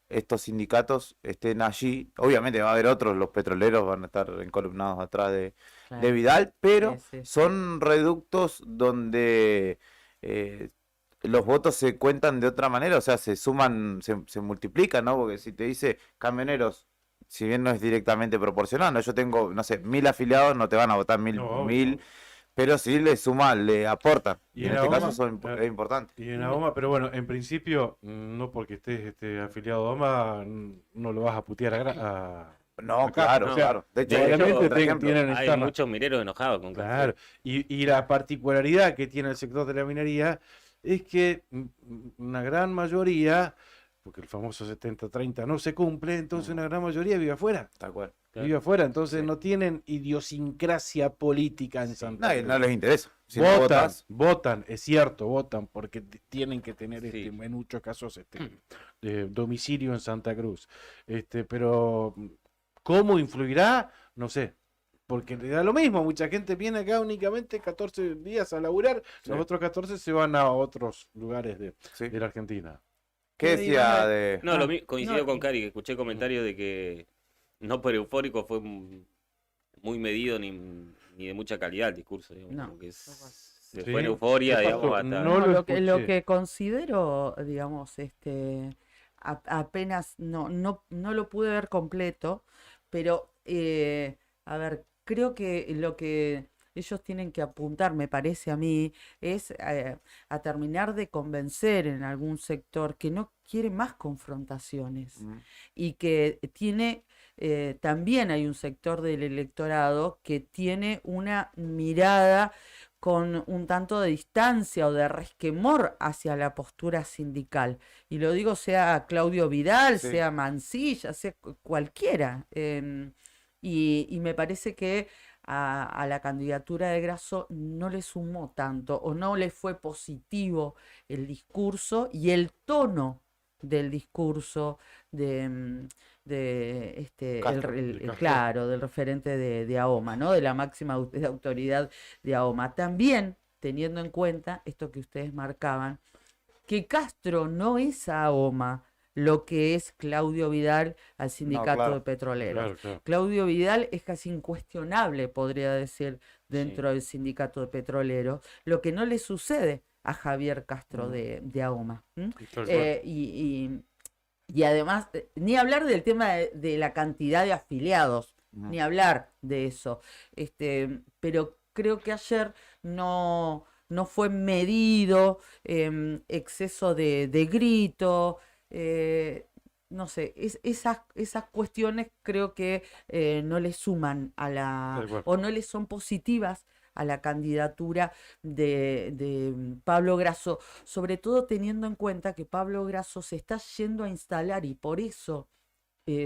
estos sindicatos estén allí. Obviamente va a haber otros, los petroleros van a estar encolumnados atrás de Claro. Vidal, pero Sí. son reductos donde los votos se cuentan de otra manera, o sea, se suman, se multiplican, ¿no? Porque si te dice camioneros, si bien no es directamente proporcional, ¿no? Yo tengo, no sé, 1.000 afiliados, no te van a votar No, mil, pero sí le suman, le aportan. Y Y en en este caso AOMA, es importante. y en AOMA, pero bueno, en principio, no porque estés afiliado a AOMA, no lo vas a putear No, acá, claro, o sea, claro. De hecho, probablemente otro ejemplo. tienen Hay interna. muchos mineros enojados con Claro, y la particularidad que tiene el sector de la minería es que una gran mayoría, porque el famoso 70-30 no se cumple, entonces una gran mayoría vive afuera. Tal cual. Claro. Vive afuera, entonces Sí. no tienen idiosincrasia política en Santa No, Cruz. no les interesa. Si no Votan, votas, votan, es cierto, votan, porque tienen que tener Sí. en muchos casos domicilio en Santa Cruz. Pero ¿cómo influirá? No sé. Porque le da lo mismo, mucha gente viene acá únicamente 14 días a laburar, Sí. los otros 14 se van a otros lugares sí. de la Argentina. ¿Qué decía de...? No, coincido no, con Cari, que escuché comentarios de que no por eufórico fue muy medido ni de mucha calidad el discurso, digamos, No. como que se Sí. fue en euforia, ¿Qué digamos, pasó? hasta... No lo lo escuché. que considero, digamos, apenas no lo pude ver completo, pero a ver, creo que lo que ellos tienen que apuntar, me parece a mí, es a terminar de convencer en algún sector que no quiere más confrontaciones y que tiene, también hay un sector del electorado que tiene una mirada con un tanto de distancia o de resquemor hacia la postura sindical. Y lo digo sea Claudio Vidal, Sí. sea Mancilla, sea cualquiera. Y me parece que a la candidatura de Grasso no le sumó tanto o no le fue positivo el discurso y el tono del discurso de Castro, de Castro. claro, del referente de AOMA, ¿no? De la máxima autoridad de AOMA. También teniendo en cuenta esto que ustedes marcaban, que Castro no es a AOMA lo que es Claudio Vidal al sindicato claro. de petroleros. Claro, claro. Claudio Vidal es casi incuestionable, podría decir, dentro del sindicato de petroleros, lo que no le sucede a Javier Castro de AOMA. ¿m? Tal cual. Y además, ni hablar del tema de la cantidad de afiliados, ni hablar de eso. Pero creo que ayer no fue medido, exceso de grito, no sé, esas cuestiones creo que no le suman Tal cual. o no le son positivas a la candidatura de Pablo Grasso, sobre todo teniendo en cuenta que Pablo Grasso se está yendo a instalar y por eso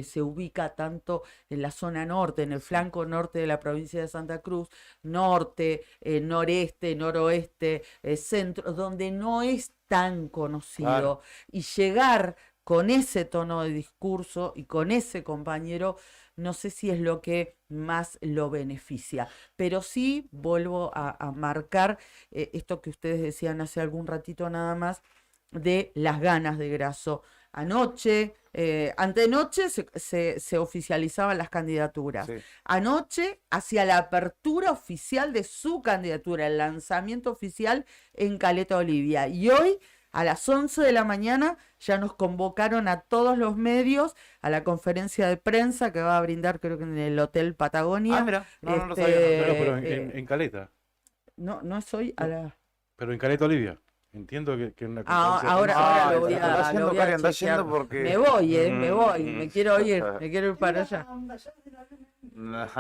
se ubica tanto en la zona norte, en el flanco norte de la provincia de Santa Cruz, norte, noreste, noroeste, centro, donde no es tan conocido. Claro. Y llegar con ese tono de discurso y con ese compañero, no sé si es lo que más lo beneficia. Pero sí vuelvo a marcar esto que ustedes decían hace algún ratito nada más, de las ganas de Grasso. Anoche, antenoche se oficializaban las candidaturas. Sí. Anoche, hacia la apertura oficial de su candidatura, el lanzamiento oficial en Caleta Olivia. Y hoy, a las 11 de la mañana, ya nos convocaron a todos los medios a la conferencia de prensa que va a brindar, creo que en el Hotel Patagonia. Ah, mira, no lo Este, sabía. Claro, pero en Caleta. no es hoy a la... Pero en Caleta Olivia. Entiendo que una Ah, conferencia- ahora Ah, lo voy anda a, yendo, lo voy a Cari, anda chequear. yendo porque- Me voy, me quiero ir para allá.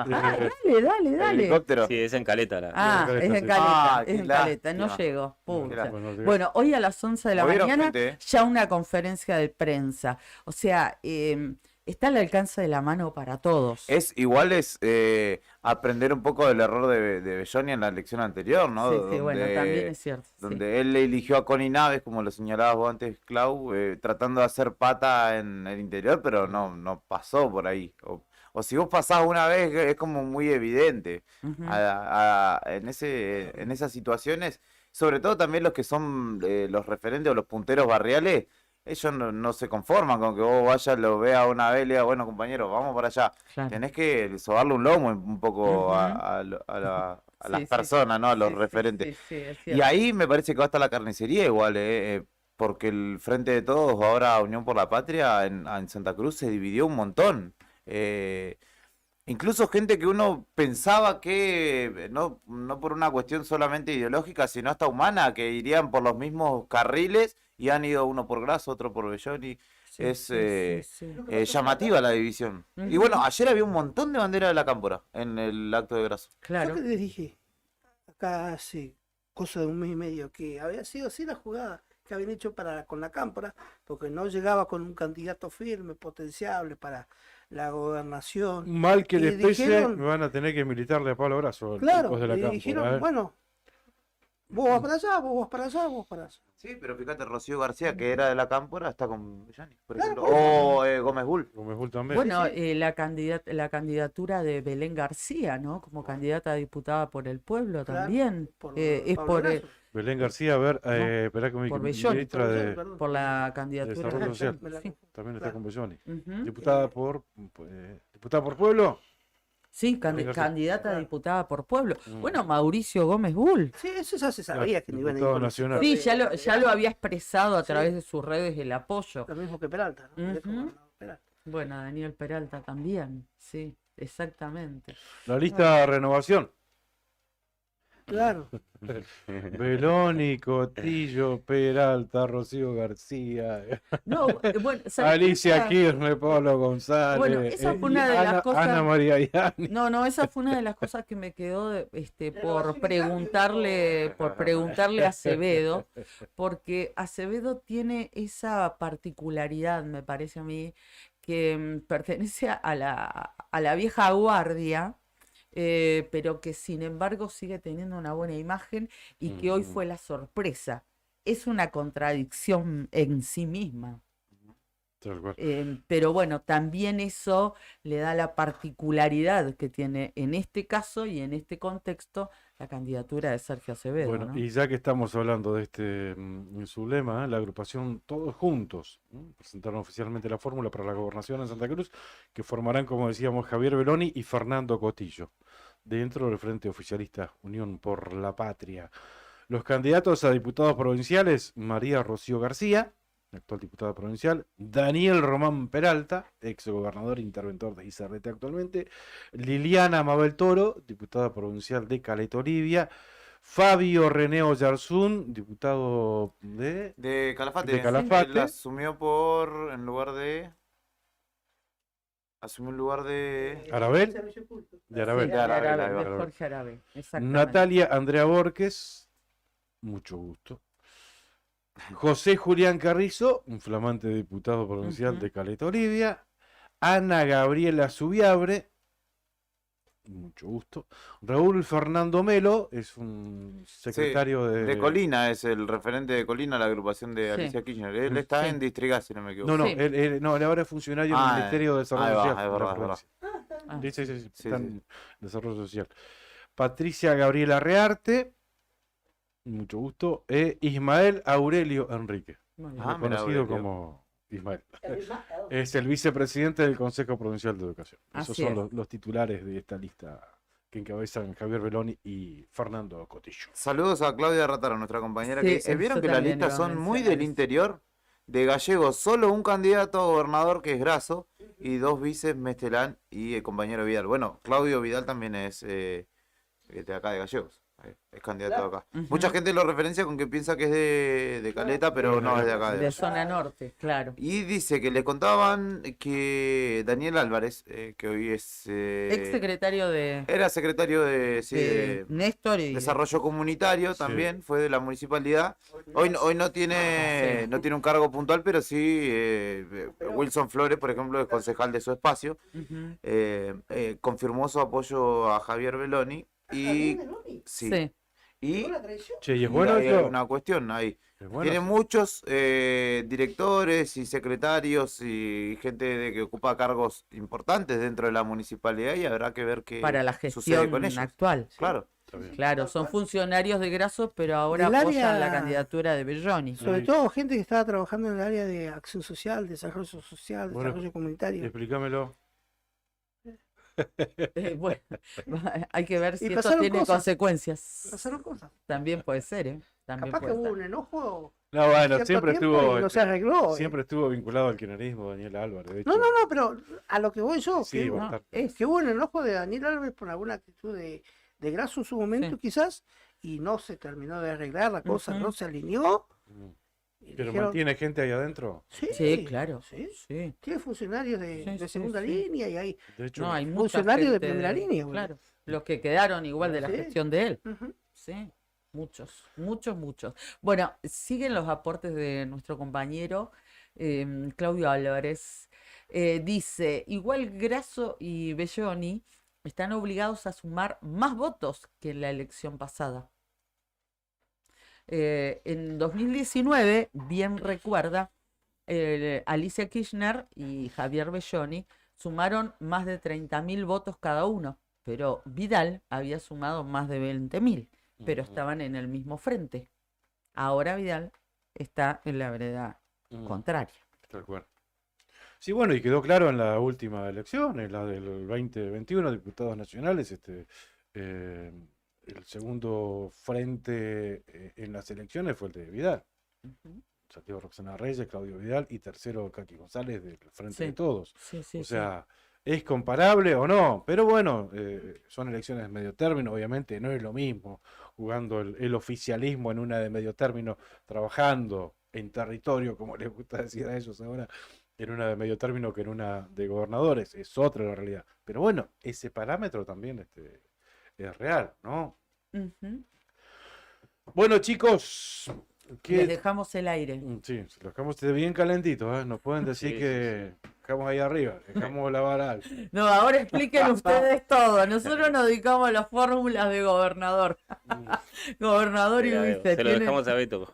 Dale. Helicóptero. Sí, es en Caleta la. Ah, Caleta, es sí. en Caleta, Ah, es qué en Caleta, no lástima. llego. Qué Pucha. lástima. Bueno, hoy a las 11 de la Movieron mañana gente, ¿eh? ya una conferencia de prensa. O sea, está al alcance de la mano para todos. Es aprender un poco del error de Belloni en la elección anterior, ¿no? Sí, bueno, también es cierto. sí. Donde él le eligió a Connie Naves, como lo señalabas vos antes, Clau, tratando de hacer pata en el interior, pero no pasó por ahí. O si vos pasás una vez, es como muy evidente. Ujú. En esas situaciones, sobre todo también los que son los referentes o los punteros barriales, ellos no se conforman con que vos vayas, lo veas una vez y le digas, bueno, compañero, vamos para allá. Claro. Tenés que sobarle un lomo un poco Ujú. a las Sí, sí. personas, ¿no? A los Sí, sí, referentes. sí, es Y cierto. ahí me parece que va a estar la carnicería igual, porque el Frente de Todos, ahora Unión por la Patria, en Santa Cruz se dividió un montón. Incluso gente que uno pensaba que, no por una cuestión solamente ideológica, sino hasta humana, que irían por los mismos carriles y han ido uno por Grasso, otro por Belloni. Sí, Es sí. llamativa la división. Y bueno, ayer había un montón de banderas de la Cámpora en el acto de Grasso. Claro. Yo que les dije acá hace cosa de un mes y medio que había sido así la jugada que habían hecho con la Cámpora, porque no llegaba con un candidato firme, potenciable para la gobernación. Mal que Y les pese, dijeron- me van a tener que militarle a Pablo Grasso. Claro, tipos de la le Cámpora, dijeron, ¿eh? bueno, vos vas para allá, vos vas para allá, vos para allá. Sí, pero fíjate, Rocío García, que era de la Cámpora, está con Belloni, por Claro, ejemplo. O Gómez Bull. Gómez Bull también. Bueno, la candidatura de Belén García, ¿no? Como candidata a diputada por el pueblo Claro, también. por Es Pablo por, Grasso. Belén García, a ver, esperá que por mi Belloni, ministra Por de, Belloni, perdón. por la candidatura. Desarrollo Social. Me la Sí. confundo. también está Claro. con Belloni. Ujú. Diputada por pueblo. Sí, Belén García. candidata a Claro. diputada por pueblo. Mm. Bueno, Mauricio Gómez Bull. Sí, eso ya se sabía que no iban a ir diputado con el nacional. sector Sí, de- ya lo había expresado a Sí. través de sus redes el apoyo. Lo mismo que Peralta, ¿no? El ex Ujú. gobernador Peralta. Bueno, Daniel Peralta también. Sí, exactamente. La lista Renovación. Claro. Beloni, Cotillo, Peralta, Rocío García, No, bueno, ¿sabés qué? Alicia Kirchner, Pablo González, Bueno, esa fue y una de las cosas- Ana María Yani. No, esa fue una de las cosas que me quedó por preguntarle a Acevedo, porque Acevedo tiene esa particularidad, me parece a mí, que pertenece a la vieja guardia, pero que sin embargo sigue teniendo una buena imagen y que hoy Ujú. fue la sorpresa. Es una contradicción en sí misma. Tal cual. Pero bueno, también eso le da la particularidad que tiene en este caso y en este contexto la candidatura de Sergio Acevedo, Bueno, ¿no? y ya que estamos hablando de en su lema, la agrupación Todos Juntos, presentaron oficialmente la fórmula para la gobernación en Santa Cruz, que formarán, como decíamos, Javier Beloni y Fernando Cotillo, dentro del Frente Oficialista Unión por la Patria. Los candidatos a diputados provinciales, María Rocío García, actual diputada provincial, Daniel Román Peralta, ex gobernador e interventor de Izarrete actualmente, Liliana Mabel Toro, diputada provincial de Caleta Olivia, Fabio René Oyarzún, diputado De Calafate. de Calafate. Él asumió en lugar de... Asumió el lugar de... Arabel, Servicio público. de Arabel. de Arabel, Arabel, ahí va. de Jorge Arabel, exactamente. Natalia Andrea Borges, mucho gusto. José Julián Carrizo, un flamante diputado provincial de Caleta Olivia. Ana Gabriela Subiabre, mucho gusto. Raúl Fernando Melo, es un secretario De Colina, es el referente de Colina, la agrupación de Sí. Alicia Kirchner. Él está Sí. en Distrigal, si no me equivoco. No, no, Sí. él ahora es funcionario del Ah, Ministerio de Desarrollo ahí va, Social. es de la verdad, es provincia. Ah, Sí, sí, Sí, está sí. en Desarrollo Social. Patricia Gabriela Rearte, mucho gusto. Ismael Aurelio Enrique, muy bien. Ah, mira, conocido Aurelio. como Ismael. Es el vicepresidente del Consejo Provincial de Educación. Esos Así son es. los titulares de esta lista que encabezan Javier Beloni y Fernando Cotillo. Saludos a Claudia Rataro, nuestra compañera, Sí, que dice, eso ¿vieron que las también listas iba a son muy mencionar del eso. interior? De gallegos, solo un candidato a gobernador que es Grasso y 2 vices, Mestelán y el compañero Vidal. Bueno, Claudio Vidal también es de acá de Gallegos, es candidato de acá. Ujú. Mucha gente lo referencia con que piensa que es de Caleta, pero no es de acá. De zona norte, claro. Y dice que le contaban que Daniel Álvarez, que hoy es... Ex secretario de Era secretario de Néstor y Desarrollo Comunitario Sí. también, fue de la municipalidad. Hoy no tiene un cargo puntual, pero sí Wilson Flores, por ejemplo, es concejal de su espacio, Ujú. confirmó su apoyo a Javier Beloni y sí. Sí. Y, Che, ¿y es y bueno hay eso? una cuestión ahí. ¿Es bueno Tiene eso? muchos directores y secretarios y gente que ocupa cargos importantes dentro de la municipalidad y habrá que ver qué Para la sucede con gestión ellos. actual. Claro. Está bien. Claro, son funcionarios de Grasso, pero ahora Del apoyan la área- candidatura de Belloni. Sobre todo gente que estaba trabajando en el área de acción social, desarrollo social, Bueno, desarrollo comunitario. Explícamelo. Bueno, hay que ver si esto pasaron tiene cosas. consecuencias. Pasaron cosas. También puede ser, ¿eh? También Capaz que puede hubo ser. un enojo No, bueno, cierto siempre tiempo estuvo, y no se arregló. siempre estuvo vinculado al kirchnerismo Daniel Álvarez. De hecho, No, pero a lo que voy yo, Sí, que, va a No, estar. es- que hubo un enojo de Daniel Alves por alguna actitud de Grasso en su momento Sí. quizás, y no se terminó de arreglar, la cosa Ujú. no se alineó. Mm. y ¿Pero dijeron, mantiene gente ahí adentro? Sí, claro. sí, Sí. tiene funcionarios de, Sí, de sí, segunda sí. línea y hay. De hecho, No, hay mucha funcionarios de gente primera línea, boludo. Claro, los que quedaron igual de la Sí. gestión de él. Ujú. Sí, muchos. Bueno, siguen los aportes de nuestro compañero Claudio Álvarez. Dice, igual Grasso y Belloni están obligados a sumar más votos que en la elección pasada. En 2019, bien recuerda, Alicia Kirchner y Javier Belloni sumaron más de 30.000 votos cada uno, pero Vidal había sumado más de 20.000, pero estaban en el mismo frente. Ahora Vidal está en la vereda contraria. tal cual. Sí, bueno, y quedó claro en la última elección, en la del 2021, diputados nacionales, el segundo frente en las elecciones fue el de Vidal. Ujú. Santiago Roxana Reyes, Claudio Vidal y tercero Kaki González del Frente de Sí. Todos. Sí, sí, O sí. sea, ¿es comparable o no? Pero bueno, son elecciones de medio término, obviamente no es lo mismo jugando el oficialismo en una de medio término, trabajando en territorio, como les gusta decir a ellos ahora, en una de medio término que en una de gobernadores. Es otra la realidad. Pero bueno, ese parámetro también es real, ¿no? Ujú. Bueno, chicos, Les dejamos el aire. Sí, se lo dejamos bien calentito, ¿eh? Nos pueden decir Sí, que dejamos ahí arriba, dejamos la vara alta. No, ahora expliquen ustedes todo. Nosotros nos dedicamos a las fórmulas de gobernador. Gobernador y vice. Se lo dejamos a Beto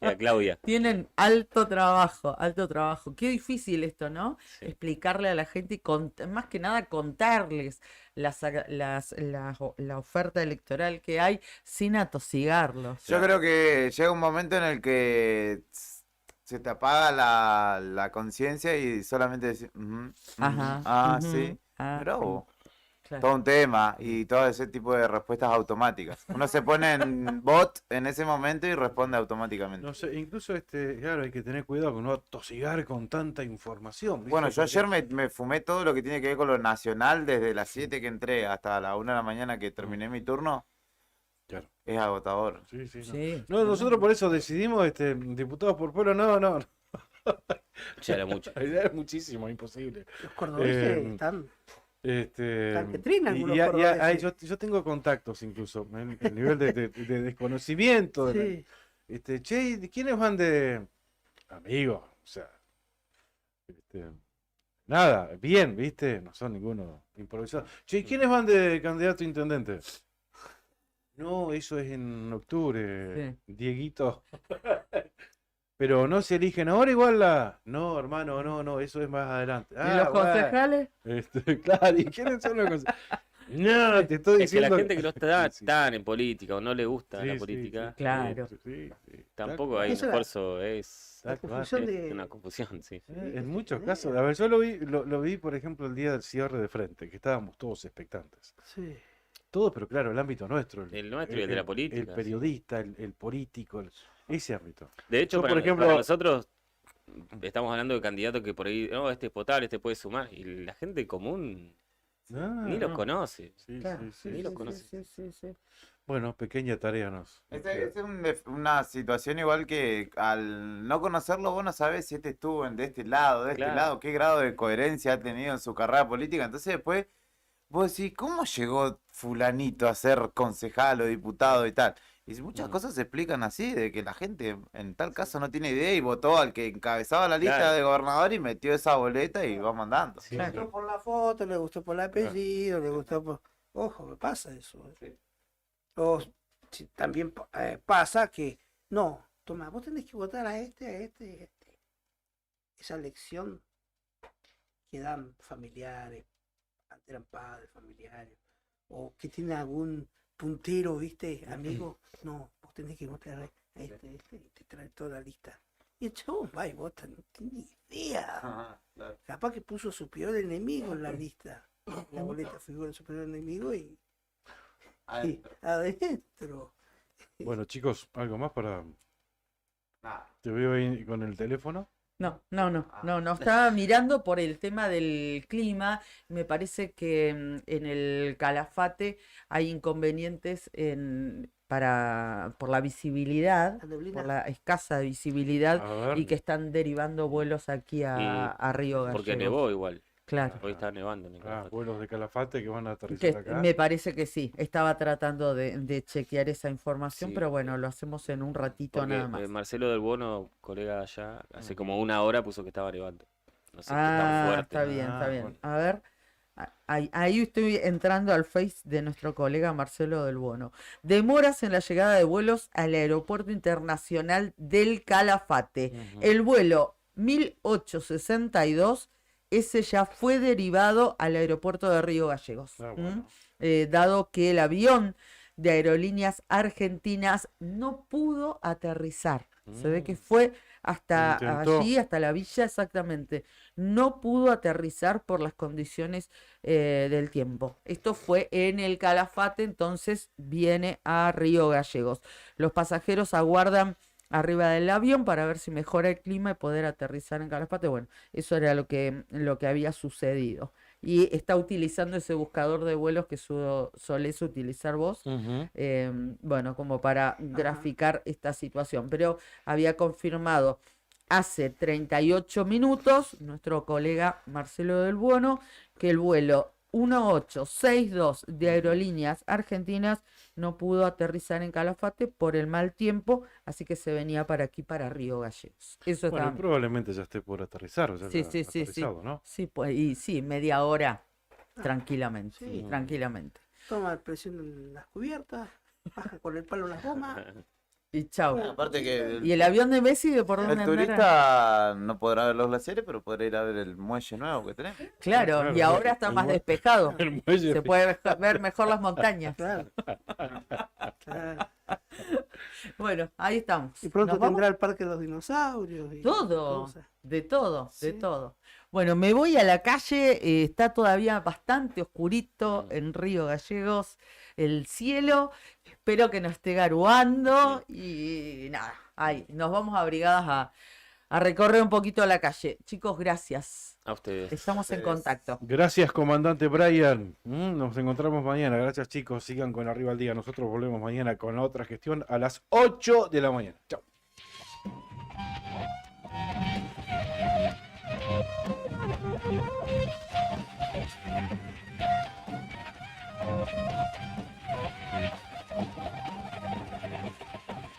y a Claudia. Tienen alto trabajo, alto trabajo. Qué difícil esto, ¿no? Sí. Explicarle a la gente y más que nada contarles la oferta electoral que hay sin atosigarlos. Yo creo que llega un momento en el que se te apaga la conciencia y solamente decís, "Ujú, ujú, Ajá. ah, ujú, sí, ah, bravo. Claro. todo un tema y todo ese tipo de respuestas automáticas. Uno se pone en bot en ese momento y responde automáticamente. No sé, incluso claro, hay que tener cuidado con no atosigar con tanta información, ¿viste? Bueno, yo Porque- ayer me fumé todo lo que tiene que ver con lo nacional desde las 7 que entré hasta la 1 de la mañana que terminé mi turno. Claro. Es agotador. Sí, sí, no. Sí. No, nosotros por eso decidimos, diputados por pueblo, no. Ya era mucho. La idea es muchísimo, imposible. Los cordobeses Eh, están Están que trinan algunos cordobeses. yo tengo contactos incluso, el nivel de desconocimiento. Sí. Che, ¿de quiénes van de amigos? O sea, nada, bien, ¿viste? No son ninguno improvisado. Che, ¿y quiénes van de candidato a intendente? No, eso es en octubre, Dieguito. Pero no se eligen ahora igual No, hermano, no, eso es más adelante. ¿Y los bueno. concejales? Claro, ¿y quiénes son los concejales? No, te estoy Es que diciendo. la gente que no está Sí, sí. tan en política o no le gusta Sí, la sí, política, sí, Claro. sí, tampoco hay un Eso era- esfuerzo, es La Tal cual. confusión de... una confusión, sí. En muchos casos. A ver, yo lo vi, por ejemplo, el día del cierre de frente, que estábamos todos expectantes. Sí. Todo, pero claro, el ámbito nuestro. El nuestro y el de la política, El sí. periodista, el político, ese ámbito. De hecho, Yo, para, por ejemplo- para nosotros estamos hablando de candidatos que por ahí, no, este es potable, este puede sumar, y la gente común ni los No. conoce. Sí, Claro, sí, sí, Ni sí, los sí. conoce. sí. Bueno, pequeña tarea nos Esta queda. es una situación igual que al no conocerlo vos no sabés si este estuvo de este lado, de este Claro. lado, qué grado de coherencia ha tenido en su carrera política. Entonces después vos decís, ¿cómo llegó fulanito a ser concejal o diputado y tal? Y muchas cosas se explican así, de que la gente en tal caso no tiene idea y votó al que encabezaba la lista Claro. de gobernador y metió esa boleta y va mandando. Sí, Le sí. gustó por la foto, le gustó por el apellido, le gustó por... Ojo, me pasa eso. O también pasa que, no, toma, vos tenés que votar a este, a este, a este. Esa elección que dan familiares, antes eran padres, familiares, o que tiene algún puntero, ¿viste? Amigo, no, vos tenés que votar a este, y te trae toda la lista. Y el chabón va y vota, no tiene idea. Ajá, claro. Capaz que puso su peor enemigo en la lista. La boleta figura su peor enemigo y adentro. Bueno, chicos, ¿algo más para...? Nada. Te veo ahí con el teléfono. No. Estaba mirando por el tema del clima. Me parece que en el Calafate hay inconvenientes por la visibilidad, La neblina. por la escasa visibilidad A ver. y que están derivando vuelos aquí a Río Porque Gallegos. nevó igual. Claro. Hoy está nevando en el Calafate. Vuelos de Calafate que van a Que aterrizar acá. me parece que sí. Estaba tratando de chequear esa información, Sí, pero bueno, lo hacemos en un ratito Porque nada más. Marcelo del Bono, colega allá, hace como una hora puso que estaba nevando. No sé qué tan Ah, fuerte. está bien, está Ah, bien. bueno. A ver, ahí estoy entrando al Face de nuestro colega Marcelo del Bono. Demoras en la llegada de vuelos al Aeropuerto Internacional del Calafate. Ujú. El vuelo 1862, ese ya fue derivado al aeropuerto de Río Gallegos. Ah, bueno. Dado que el avión de Aerolíneas Argentinas no pudo aterrizar. Se ve que fue hasta Intentó. allí, hasta la villa exactamente. No pudo aterrizar por las condiciones del tiempo. Esto fue en el Calafate, entonces viene a Río Gallegos. Los pasajeros aguardan arriba del avión para ver si mejora el clima y poder aterrizar en Calafate. Bueno, eso era lo que había sucedido. Y está utilizando ese buscador de vuelos que solés utilizar vos, Ujú. bueno, como para graficar esta situación. Pero había confirmado hace 38 minutos nuestro colega Marcelo del Bono que el vuelo 1862 de Aerolíneas Argentinas no pudo aterrizar en Calafate por el mal tiempo, así que se venía para aquí, para Río Gallegos. Eso Bueno, estaba... probablemente ya esté por aterrizar, o ya Sí, está sí, sí, sí. aterrizado, ¿no? Sí, pues, y sí, media hora, tranquilamente, Sí. tranquilamente. Toma presión en las cubiertas, baja con el palo en las gomas. Y chau. Aparte que ¿Y el avión de Messi de por dónde el andará? turista no podrá ver los glaciares, pero podrá ir a ver el muelle nuevo que tenemos. Claro, Claro, y ahora está el más muelle- despejado. El muelle. Se puede ver mejor las montañas. Claro. Claro. Bueno, ahí estamos. Y pronto ¿Nos vamos? tendrá el Parque de los Dinosaurios. Y Todo, cosas. de todo, de Sí. todo. Bueno, me voy a la calle, está todavía bastante oscurito en Río Gallegos el cielo, espero que no esté garuando y nada, ahí, nos vamos abrigadas a recorrer un poquito la calle. Chicos, gracias, A ustedes. estamos en Ustedes. contacto. Gracias, comandante Brian. Nos encontramos mañana. Gracias, chicos. Sigan con Arriba al Día. Nosotros volvemos mañana con la otra gestión a las 8 de la mañana. Chao.